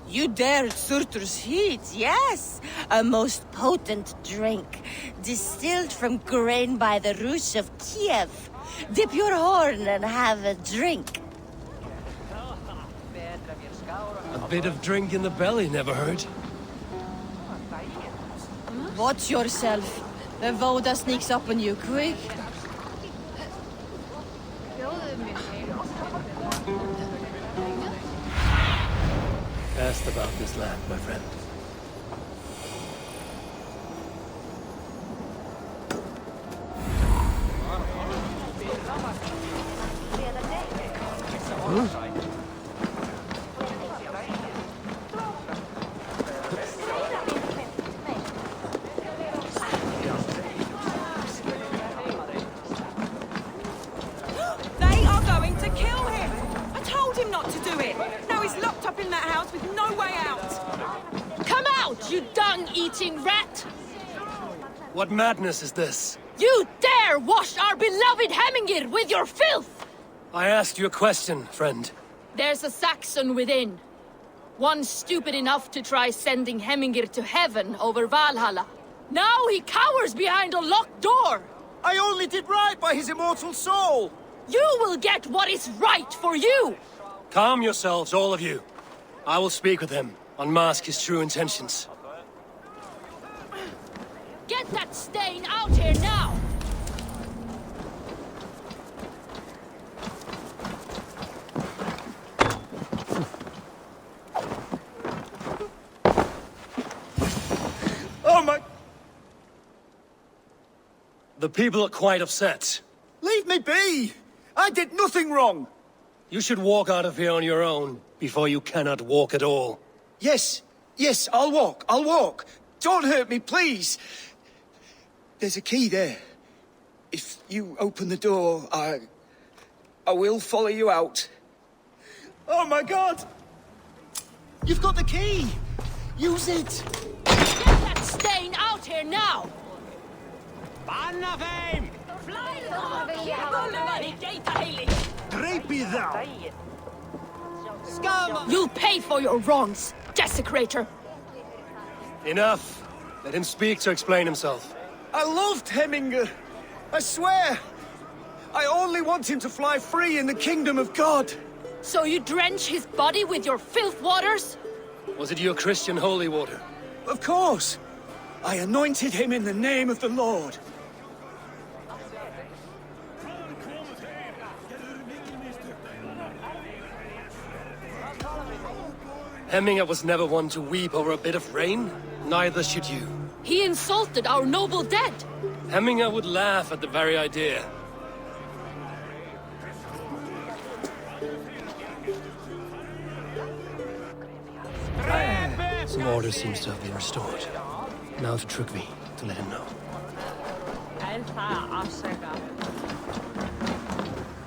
You dared Surtur's heat, yes. A most potent drink, distilled from grain by the Rus of Kiev. Dip your horn and have a drink. A bit of drink in the belly never hurt. Watch yourself. The Voda sneaks up on you quick. Asked about this land, my friend. They are going to kill him! I told him not to do it! Now he's locked up in that house with no way out! Come out, you dung-eating rat! What madness is this? You dare wash our beloved Hemingir with your filth! I asked you a question, friend. There's a Saxon within. One stupid enough to try sending Hemingir to heaven over Valhalla. Now he cowers behind a locked door! I only did right by his immortal soul! You will get what is right for you! Calm yourselves, all of you. I will speak with him, unmask his true intentions. Get that stain out here now! Oh my... The people are quite upset. Leave me be! I did nothing wrong! You should walk out of here on your own, before you cannot walk at all. Yes, I'll walk. Don't hurt me, please. There's a key there. If you open the door, I will follow you out. Oh my God! You've got the key! Use it! Get that stain out here now! Banna þeim! Drape thou! Scum! You'll pay for your wrongs, desecrator! Enough! Let him speak to explain himself. I loved Hemingr. I swear. I only want him to fly free in the kingdom of God. So you drench his body with your filth waters? Was it your Christian holy water? Of course. I anointed him in the name of the Lord. Hemingr was never one to weep over a bit of rain. Neither should you. He insulted our noble dead. Hemingr would laugh at the very idea. Some order seems to have been restored. Now to Tryggvi, to let him know.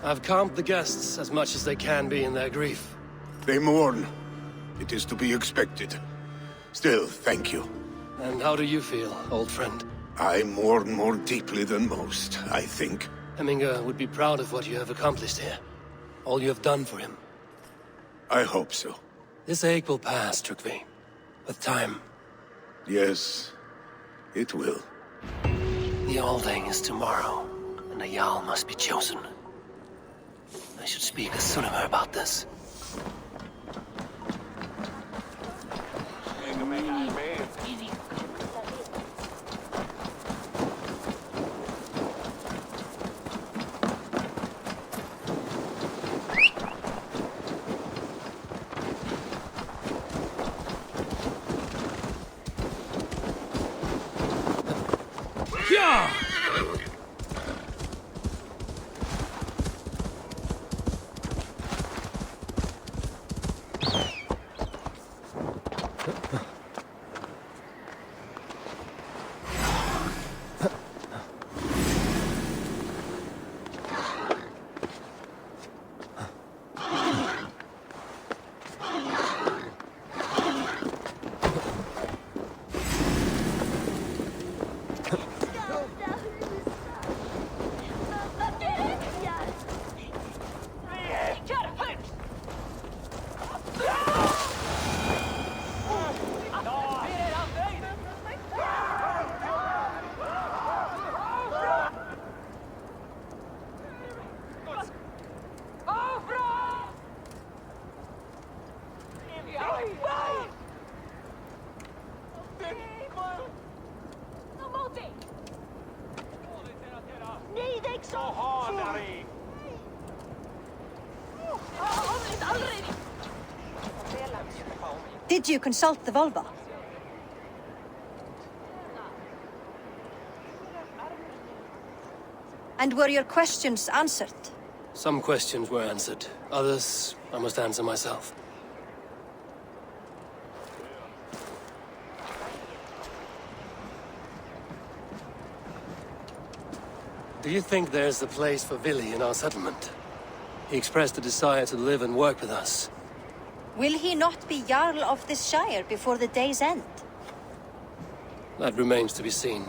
I've calmed the guests as much as they can be in their grief. They mourn. It is to be expected. Still, thank you. And how do you feel, old friend? I mourn more deeply than most, I think. Hemingr would be proud of what you have accomplished here. All you have done for him. I hope so. This ache will pass, Tryggvi. With time. Yes, it will. The Alding is tomorrow, and a Jarl must be chosen. I should speak to Sunnema about this. Yeah! Did you consult the Volva? And were your questions answered? Some questions were answered. Others, I must answer myself. Do you think there's a place for Vili in our settlement? He expressed a desire to live and work with us. Will he not be Jarl of this shire before the day's end? That remains to be seen.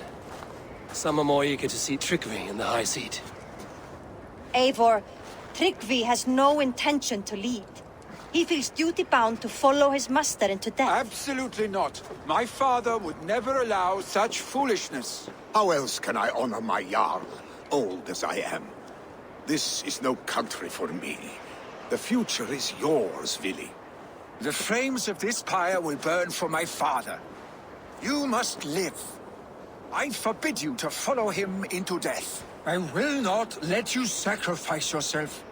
Some are more eager to see Tryggvi in the high seat. Eivor, Tryggvi has no intention to lead. He feels duty-bound to follow his master into death. Absolutely not. My father would never allow such foolishness. How else can I honor my Jarl, old as I am? This is no country for me. The future is yours, Vili. The flames of this pyre will burn for my father. You must live. I forbid you to follow him into death. I will not let you sacrifice yourself.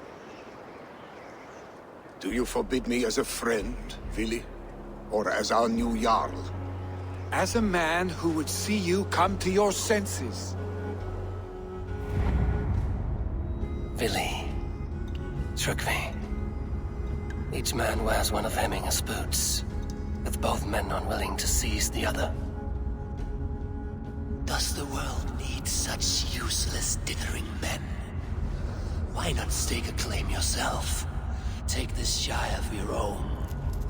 Do you forbid me as a friend, Vili? Or as our new Jarl? As a man who would see you come to your senses. Vili. Tryggvi. Each man wears one of Hemminger's boots, with both men unwilling to seize the other. Does the world need such useless, dithering men? Why not stake a claim yourself? Take this shire for your own.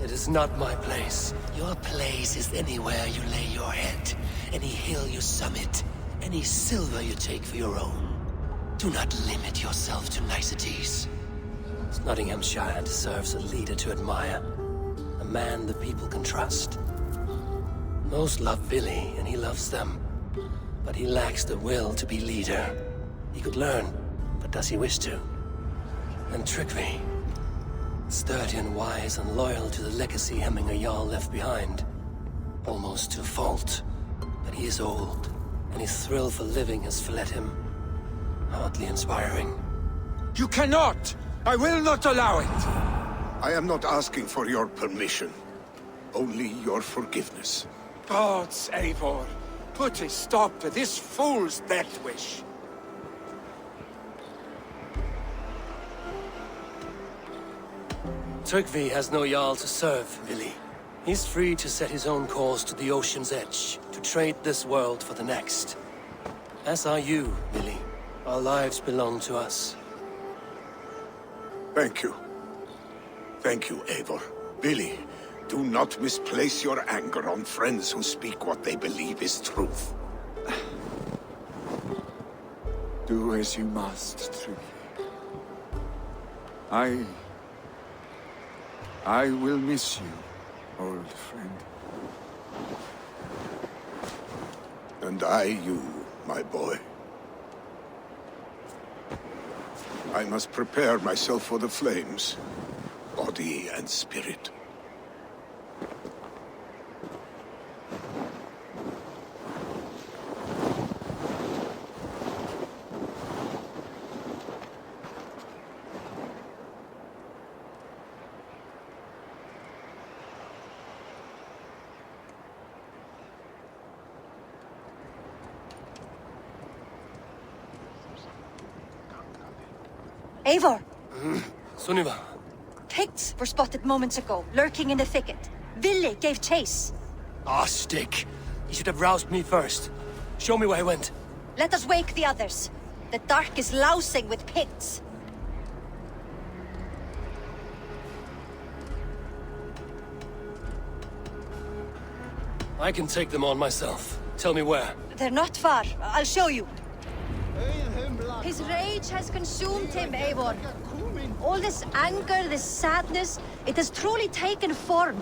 It is not my place. Your place is anywhere you lay your head, any hill you summit, any silver you take for your own. Do not limit yourself to niceties. Nottinghamshire deserves a leader to admire. A man the people can trust. Most love Vili, and he loves them. But he lacks the will to be leader. He could learn, but does he wish to? And Tryggvi. Sturdy and wise and loyal to the legacy Hemminger Jarl left behind. Almost to a fault. But he is old, and his thrill for living has fled him. Hardly inspiring. You cannot! I will not allow it! I am not asking for your permission. Only your forgiveness. Gods, Eivor, put a stop to this fool's death wish. Tryggvi has no Jarl to serve, Vili. He's free to set his own course to the ocean's edge, to trade this world for the next. As are you, Vili. Our lives belong to us. Thank you. Thank you, Eivor. Vili, do not misplace your anger on friends who speak what they believe is truth. Do as you must, Tryggvi. I will miss you, old friend. And I you, my boy. I must prepare myself for the flames, body and spirit. Eivor! Sunniva! Picts were spotted moments ago, lurking in the thicket. Vili gave chase. Ah, stick! He should have roused me first. Show me where he went. Let us wake the others. The dark is lousing with Picts. I can take them on myself. Tell me where. They're not far. I'll show you. His rage has consumed him, Eivor. All this anger, this sadness, it has truly taken form.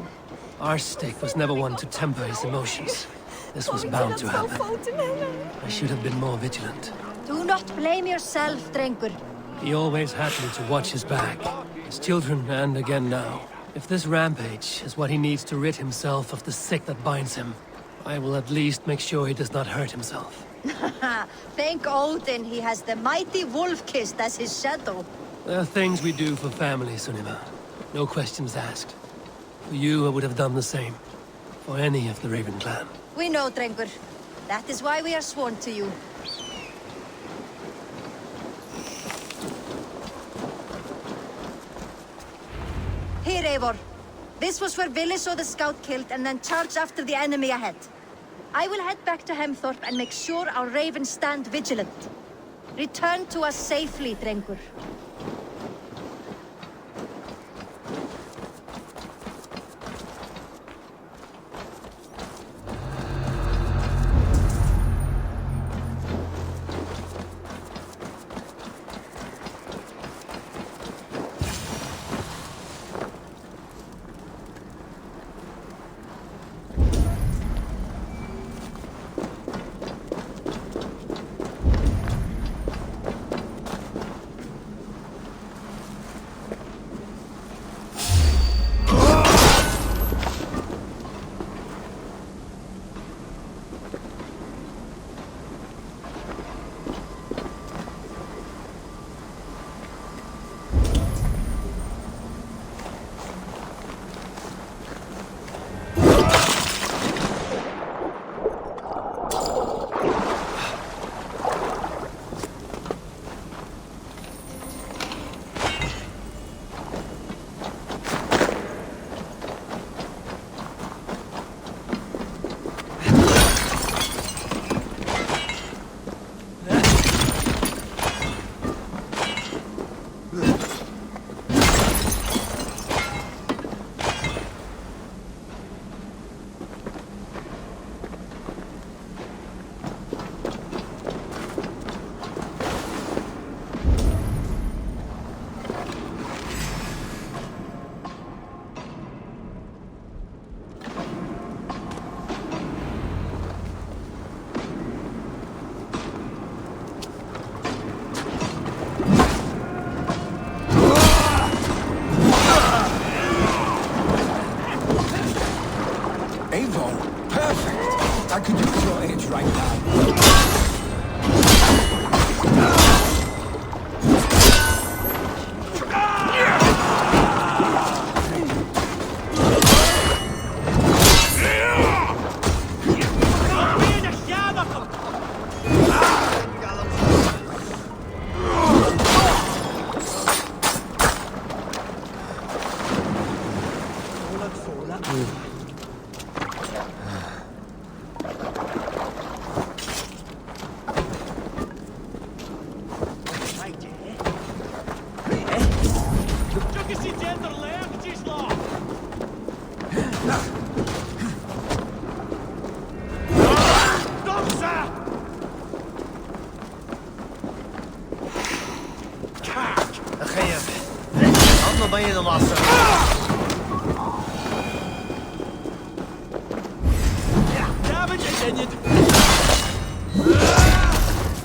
Our stick was never one to temper his emotions. This was bound to happen. I should have been more vigilant. Do not blame yourself, Drengur. He always had me to watch his back. His children, and again now. If this rampage is what he needs to rid himself of the sick that binds him, I will at least make sure he does not hurt himself. Thank Odin he has the mighty Wolf-Kissed as his shadow. There are things we do for family, Sunniva. No questions asked. For you, I would have done the same. For any of the Raven clan. We know, Drengur. That is why we are sworn to you. Here, Eivor. This was where Vili saw the scout killed and then charged after the enemy ahead. I will head back to Hemthorpe and make sure our ravens stand vigilant. Return to us safely, Drengur.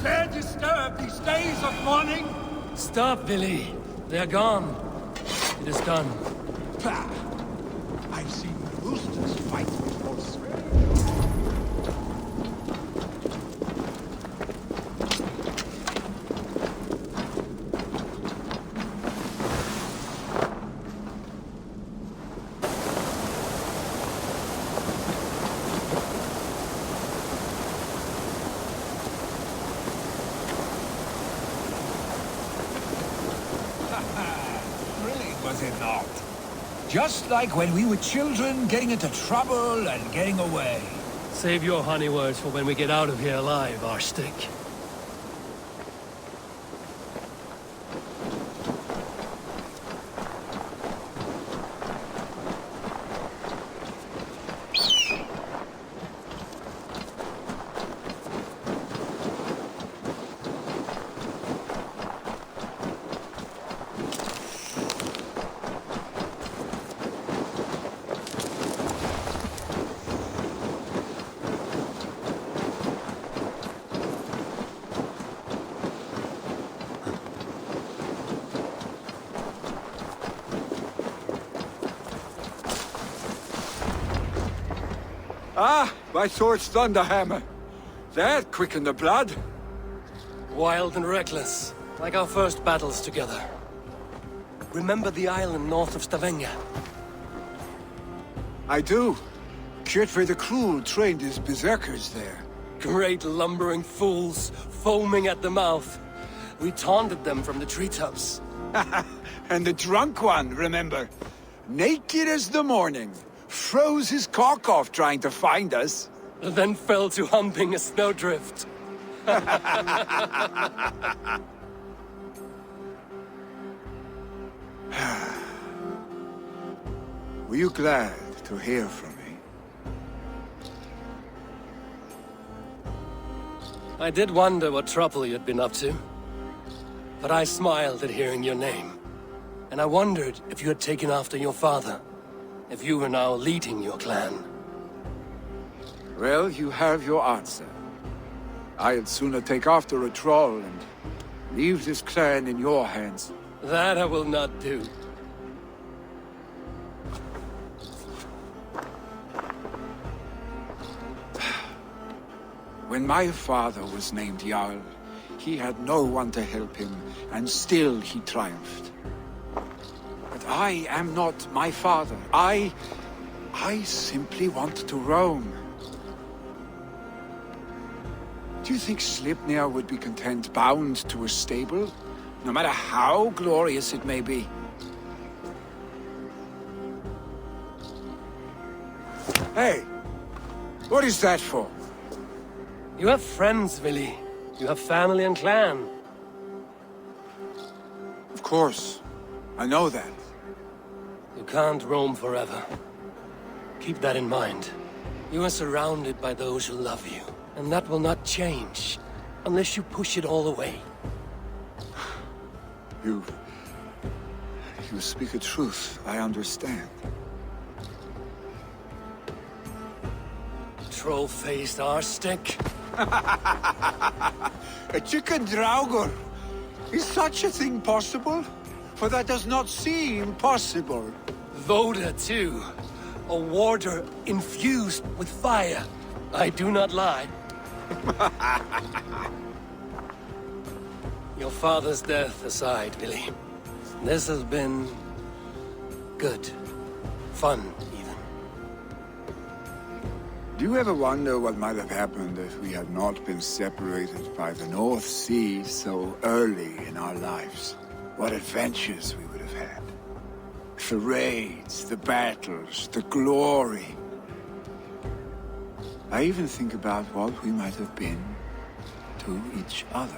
Dare disturb these days of mourning? Stop, Vili. They are gone. It is done. Pah! I've seen roosters fight before. Was it not? Just like when we were children, getting into trouble and getting away. Save your honey words for when we get out of here alive, Arstick. By Thor's Thunderhammer. That quickened the blood. Wild and reckless, like our first battles together. Remember the island north of Stavanger? I do. Kjotve the Cruel trained his berserkers there. Great lumbering fools, foaming at the mouth. We taunted them from the treetops. And the drunk one, remember? Naked as the morning. Froze his cock off trying to find us. Then fell to humping a snowdrift. Were you glad to hear from me? I did wonder what trouble you'd been up to. But I smiled at hearing your name. And I wondered if you had taken after your father. If you were now leading your clan. Well, you have your answer. I'd sooner take after a troll and leave this clan in your hands. That I will not do. When my father was named Jarl, he had no one to help him, and still he triumphed. But I am not my father. I simply want to roam. Do you think Sleipnir would be content bound to a stable, no matter how glorious it may be? Hey, what is that for? You have friends, Vili. You have family and clan. Of course. I know that. You can't roam forever. Keep that in mind. You are surrounded by those who love you. And that will not change, unless you push it all away. You speak a truth, I understand. Troll-faced arse-stick. A chicken draugr! Is such a thing possible? For that does not seem possible. Voda, too. A warder infused with fire. I do not lie. Your father's death aside, Vili. This has been... good. Fun, even. Do you ever wonder what might have happened if we had not been separated by the North Sea so early in our lives? What adventures we would have had. The raids, the battles, the glory. I even think about what we might have been to each other.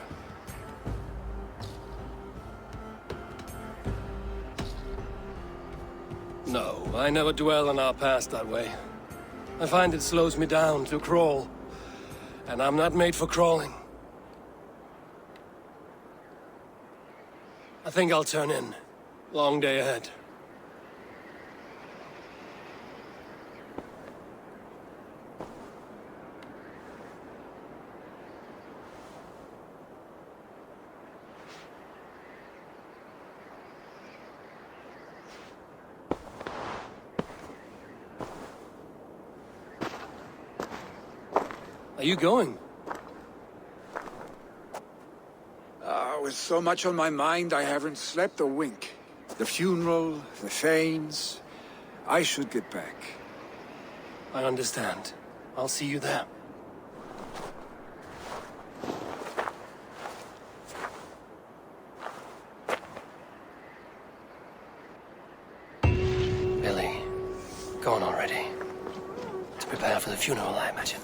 No, I never dwell on our past that way. I find it slows me down to crawl. And I'm not made for crawling. I think I'll turn in. Long day ahead. Are you going? With so much on my mind, I haven't slept a wink. The funeral, the Thanes... I should get back. I understand. I'll see you there. Billy, go on already. To prepare for the funeral, I imagine.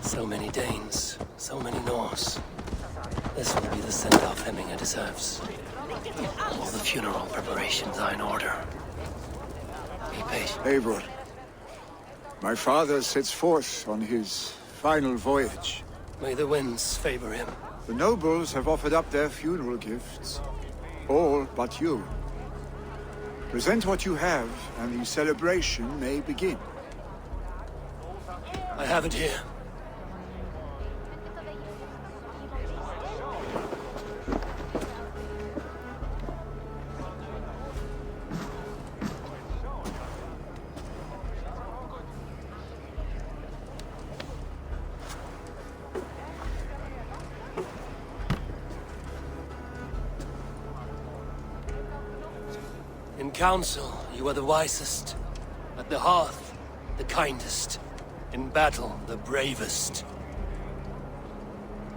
So many Danes, so many Norse. This will be the send-off Hemminger deserves. All the funeral preparations are in order. Be patient. Eivor, my father sets forth on his final voyage. May the winds favor him. The nobles have offered up their funeral gifts. All but you. Present what you have, and the celebration may begin. I have it here. In council, you are the wisest. At the hearth, the kindest. In battle, the bravest.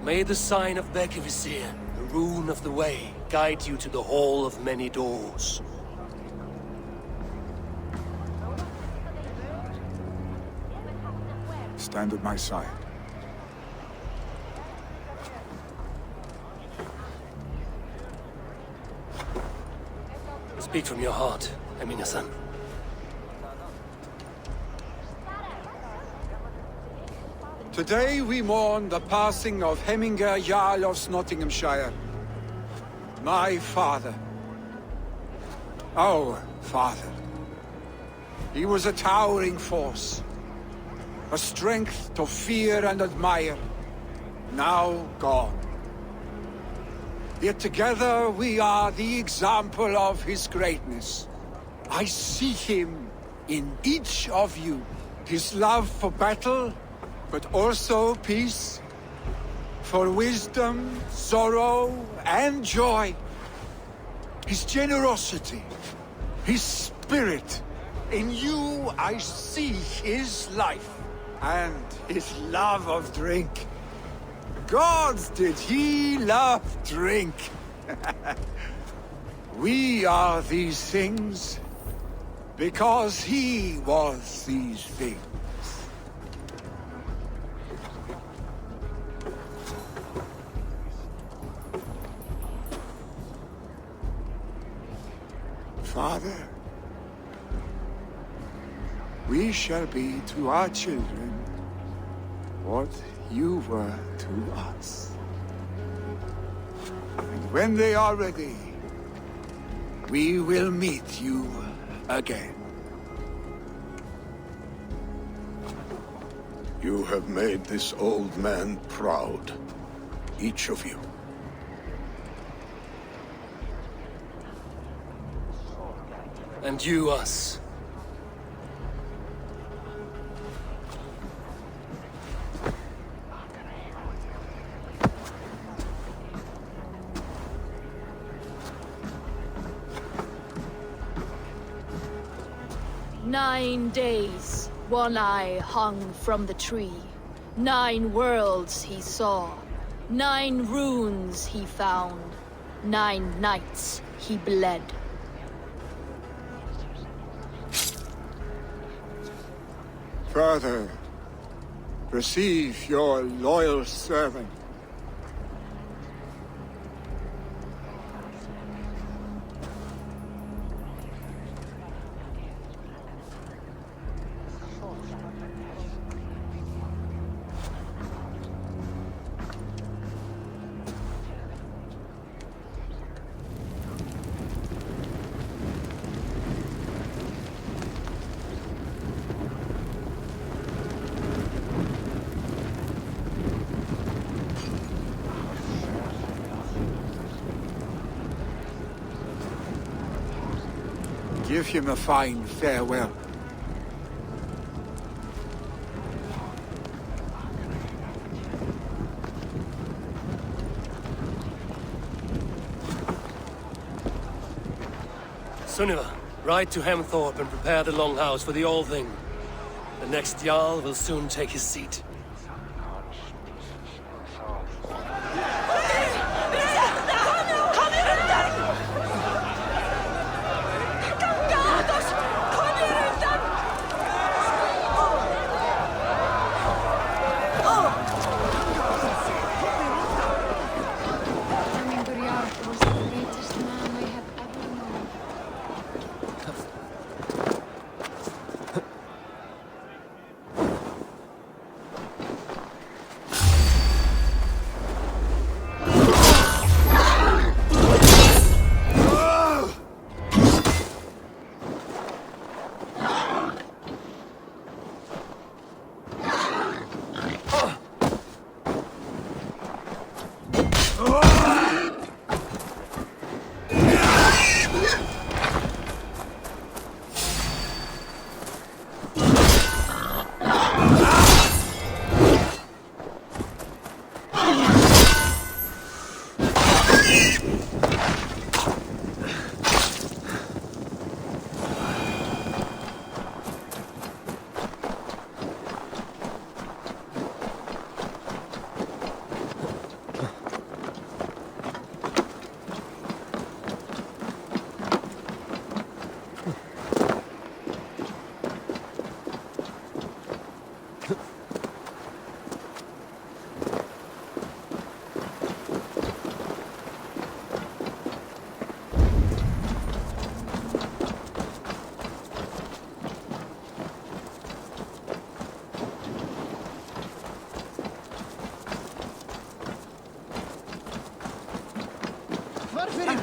May the sign of Bekivisir, the rune of the way, guide you to the Hall of Many Doors. Stand at my side. Speak from your heart, Eminasan. Today we mourn the passing of Hemminger Jarl of Nottinghamshire. My father. Our father. He was a towering force. A strength to fear and admire. Now gone. Yet together we are the example of his greatness. I see him in each of you. His love for battle, but also peace. For wisdom, sorrow, and joy. His generosity, his spirit. In you I see his life, and his love of drink. Gods, did he love drink! We are these things because he was these things. Father, we shall be to our children what you were to us. And when they are ready, we will meet you again. You have made this old man proud. Each of you. And you us. "9 days, One Eye hung from the tree. 9 worlds he saw. 9 runes he found. 9 nights he bled. Father, receive your loyal servant. Give him a fine farewell. Sunniva, ride to Hemthorpe and prepare the Longhouse for the All-Thing. The next Jarl will soon take his seat. Hemminger Jarl was the greatest man I have ever known.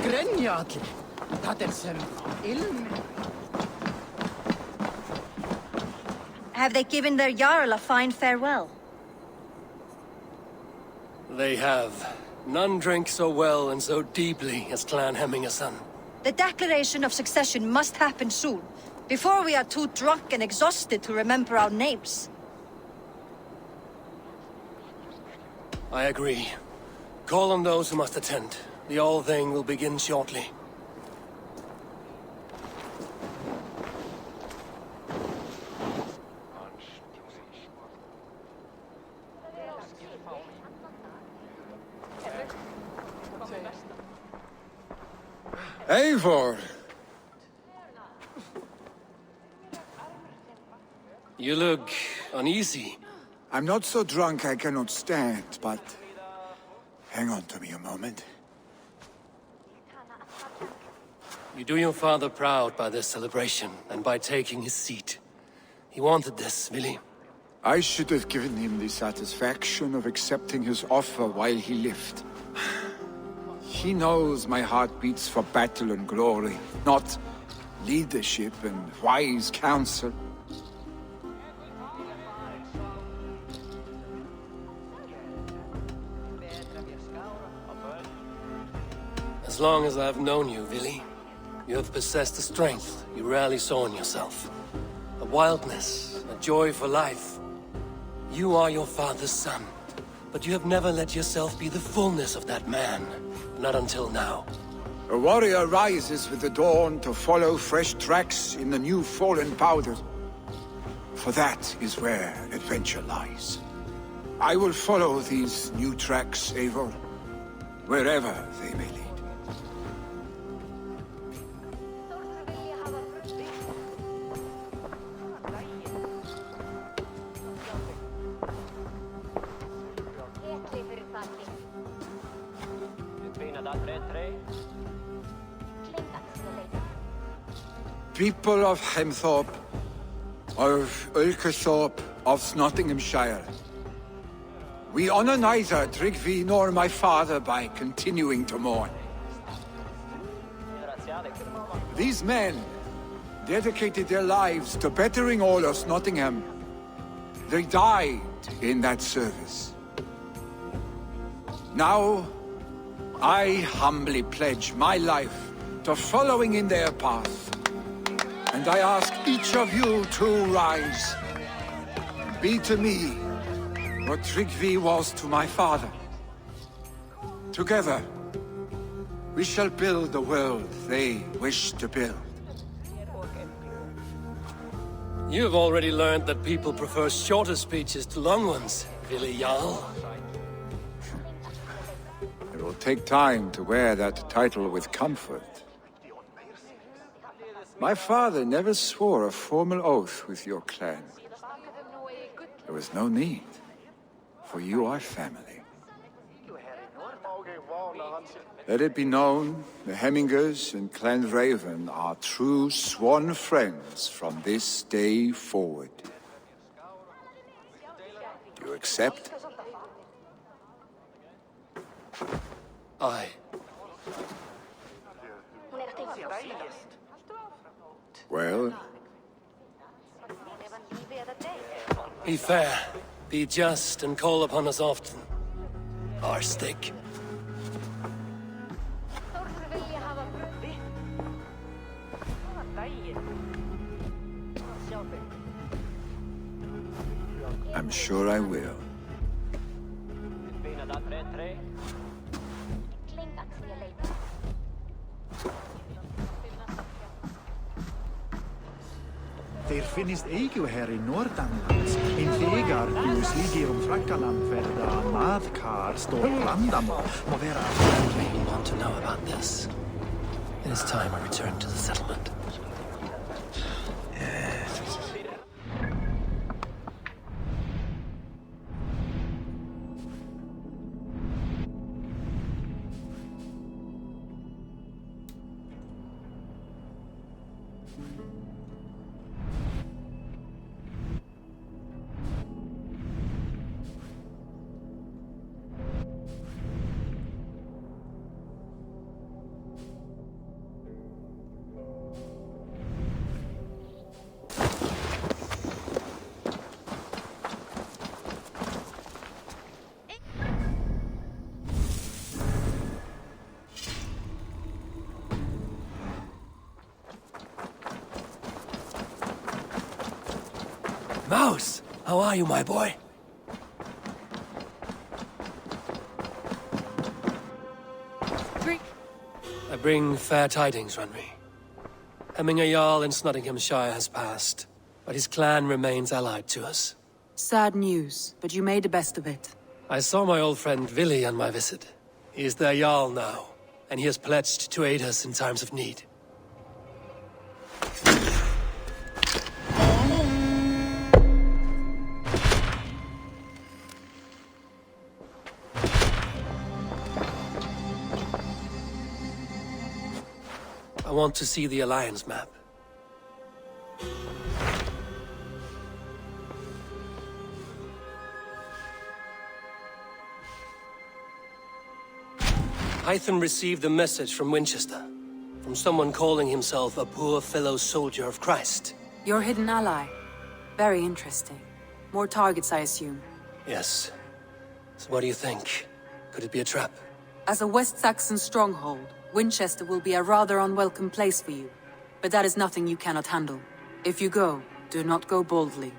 grenja allir. Það sem ilm. Have they given their Jarl a fine farewell? They have. None drink so well and so deeply as Clan Hemmingason. The declaration of succession must happen soon, before we are too drunk and exhausted to remember our names. I agree. Call on those who must attend. The All-Thing will begin shortly. Eivor! You look uneasy. I'm not so drunk I cannot stand, but... hang on to me a moment. You do your father proud by this celebration, and by taking his seat. He wanted this, Willi. I should have given him the satisfaction of accepting his offer while he lived. He knows my heart beats for battle and glory, not leadership and wise counsel. As long as I've known you, Willi, you have possessed a strength you rarely saw in yourself. A wildness, a joy for life. You are your father's son, but you have never let yourself be the fullness of that man. Not until now. A warrior rises with the dawn to follow fresh tracks in the new fallen powder. For that is where adventure lies. I will follow these new tracks, Eivor, wherever they may lead. People of Hemthorpe, of Ulkerthorpe, of Nottinghamshire. We honor neither Tryggvi nor my father by continuing to mourn. These men dedicated their lives to bettering all of Nottingham. They died in that service. Now, I humbly pledge my life to following in their path. And I ask each of you to rise. Be to me what Tryggvi was to my father. Together, we shall build the world they wish to build. You have already learned that people prefer shorter speeches to long ones, Willi Jarl. It will take time to wear that title with comfort. My father never swore a formal oath with your clan. There was no need, for you are family. Let it be known, the Hemmingers and Clan Raven are true sworn friends from this day forward. You accept? Aye. Well? Be fair, be just, and call upon us often. Our stick. I'm sure I will. Þeir finnist eigu her í Nordanlands, en þegar þú slíkir Frakkaland verða maðkar stór landamál og vera... You want to know about this? It is time I return to the settlement. Mouse, how are you, my boy? I bring fair tidings, Renry. Hemminger Jarl in Nottinghamshire has passed, but his clan remains allied to us. Sad news, but you made the best of it. I saw my old friend Vili on my visit. He is their Jarl now, and he has pledged to aid us in times of need. I want to see the Alliance map. Hythen received a message from Winchester, from someone calling himself a poor fellow soldier of Christ. Your hidden ally. Very interesting. More targets, I assume. Yes. So what do you think? Could it be a trap? As a West Saxon stronghold, Winchester will be a rather unwelcome place for you. But that is nothing you cannot handle. If you go, do not go boldly.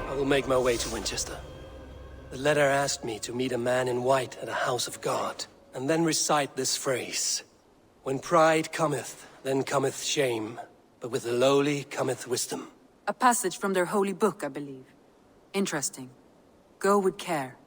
I will make my way to Winchester. The letter asked me to meet a man in white at a house of God, and then recite this phrase. When pride cometh, then cometh shame, but with the lowly cometh wisdom. A passage from their holy book, I believe. Interesting. Go with care.